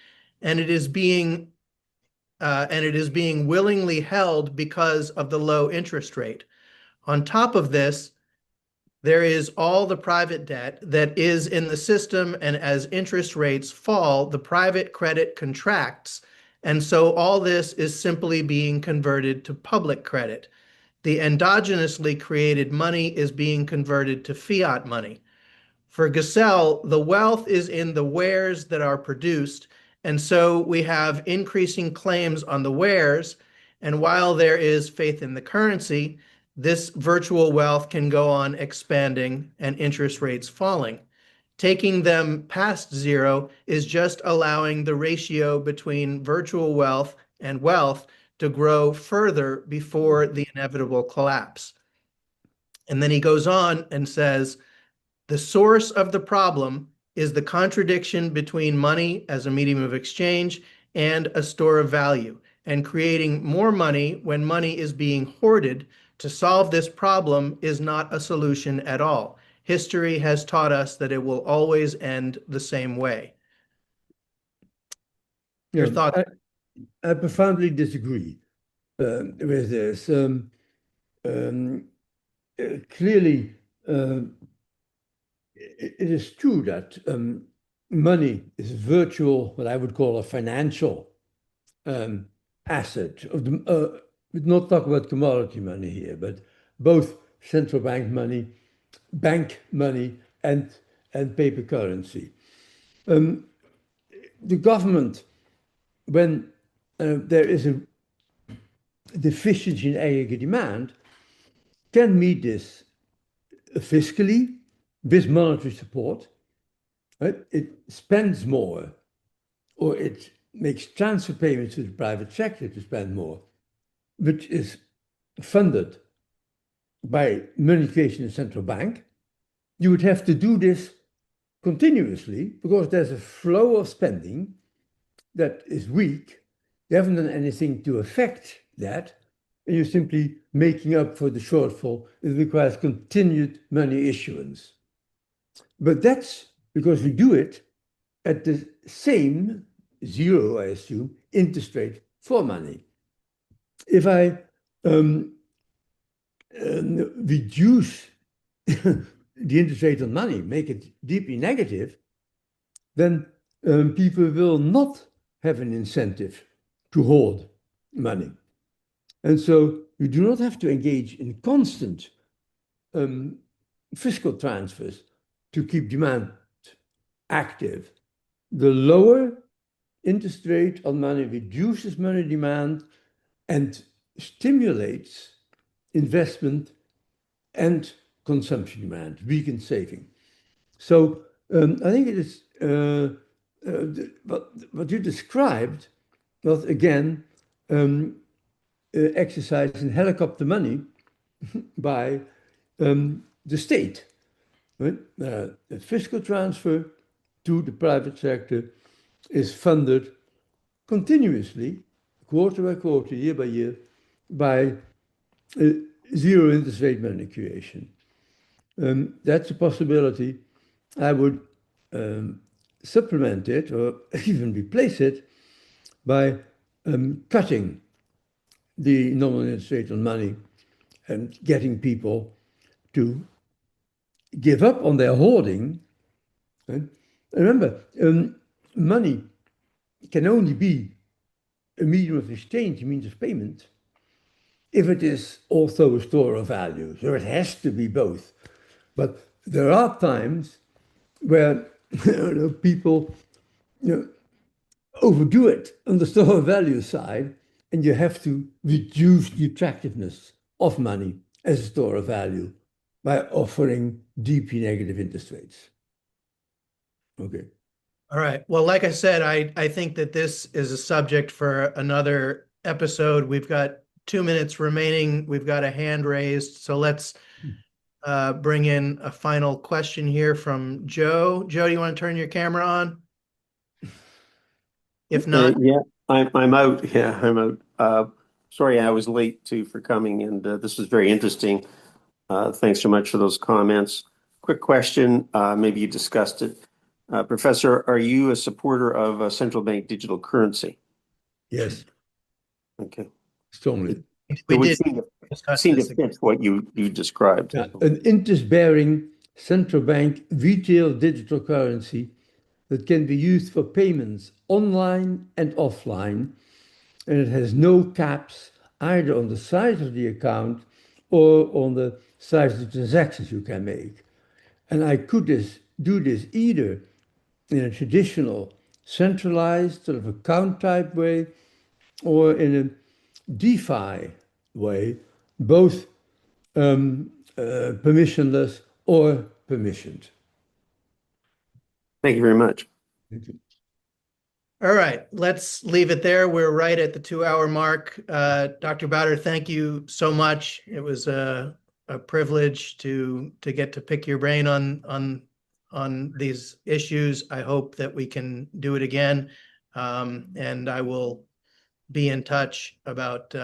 and it is being willingly held because of the low interest rate. On top of this, there is all the private debt that is in the system, and as interest rates fall, the private credit contracts, and so all this is simply being converted to public credit. The endogenously created money is being converted to fiat money. For Gussell, the wealth is in the wares that are produced, and so we have increasing claims on the wares, and while there is faith in the currency, this virtual wealth can go on expanding and interest rates falling. Taking them past zero is just allowing the ratio between virtual wealth and wealth to grow further before the inevitable collapse." And then he goes on and says, "The source of the problem is the contradiction between money as a medium of exchange and a store of value, and creating more money when money is being hoarded to solve this problem is not a solution at all. History has taught us that it will always end the same way." Your thoughts? I profoundly disagree with this. Clearly, it is true that money is virtual, what I would call a financial asset. We'd not talk about commodity money here, but both central bank money, and paper currency. The government, when there is a deficiency in aggregate demand, can meet this fiscally with monetary support. Right? It spends more, or it makes transfer payments to the private sector to spend more, which is funded by money creation in the central bank. You would have to do this continuously because there's a flow of spending that is weak. You haven't done anything to affect that, and you're simply making up for the shortfall. It requires continued money issuance. But that's because we do it at the same zero, I assume, interest rate for money. If I reduce the interest rate on money, make it deeply negative, then people will not have an incentive to hold money. And so you do not have to engage in constant fiscal transfers to keep demand active. The lower interest rate on money reduces money demand and stimulates investment and consumption demand, weakens saving. So I think it is what you described was again exercise in helicopter money by the state. Right? A fiscal transfer to the private sector is funded continuously, quarter by quarter, year by year, by zero interest rate money creation. That's a possibility. I would supplement it or even replace it by cutting the nominal interest rate on money and getting people to give up on their hoarding. Right? Remember, money can only be a medium of exchange, a means of payment, if it is also a store of value. So it has to be both. But there are times where people overdo it on the store of value side, and you have to reduce the attractiveness of money as a store of value by offering deeply negative interest rates. Okay. All right. Well, like I said, I think that this is a subject for another episode. We've got 2 minutes remaining. We've got a hand raised. So let's bring in a final question here from Joe. Joe, do you want to turn your camera on? If not, yeah, I'm out. Yeah, I'm out. Sorry, I was late too for coming, and this was very interesting. Thanks so much for those comments. Quick question, maybe you discussed it. Professor, are you a supporter of a central bank digital currency? Yes. Okay. Strongly. we It would did seem to fit what you described. Yeah, an interest-bearing central bank retail digital currency that can be used for payments online and offline, and it has no caps either on the size of the account or on the size of the transactions you can make. And I could do this either in a traditional centralized sort of account type way or in a DeFi way, both permissionless or permissioned. Thank you very much. Thank you. All right, let's leave it there. We're right at the 2-hour mark. Dr. Buiter, thank you so much. It was a privilege to get to pick your brain on these issues. I hope that we can do it again, and I will be in touch about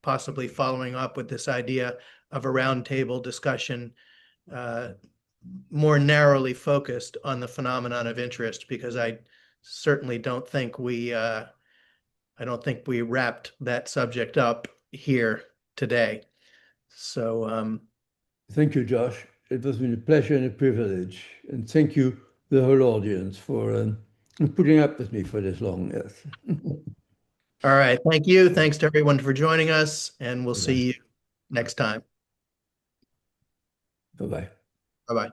possibly following up with this idea of a roundtable discussion more narrowly focused on the phenomenon of interest, because I certainly don't think we wrapped that subject up here today. So thank you, Josh. It has been a pleasure and a privilege. And thank you, the whole audience, for putting up with me for this long. Yes. all right, thank you. Thanks to everyone for joining us, and we'll see you next time. Bye-bye. Bye-bye.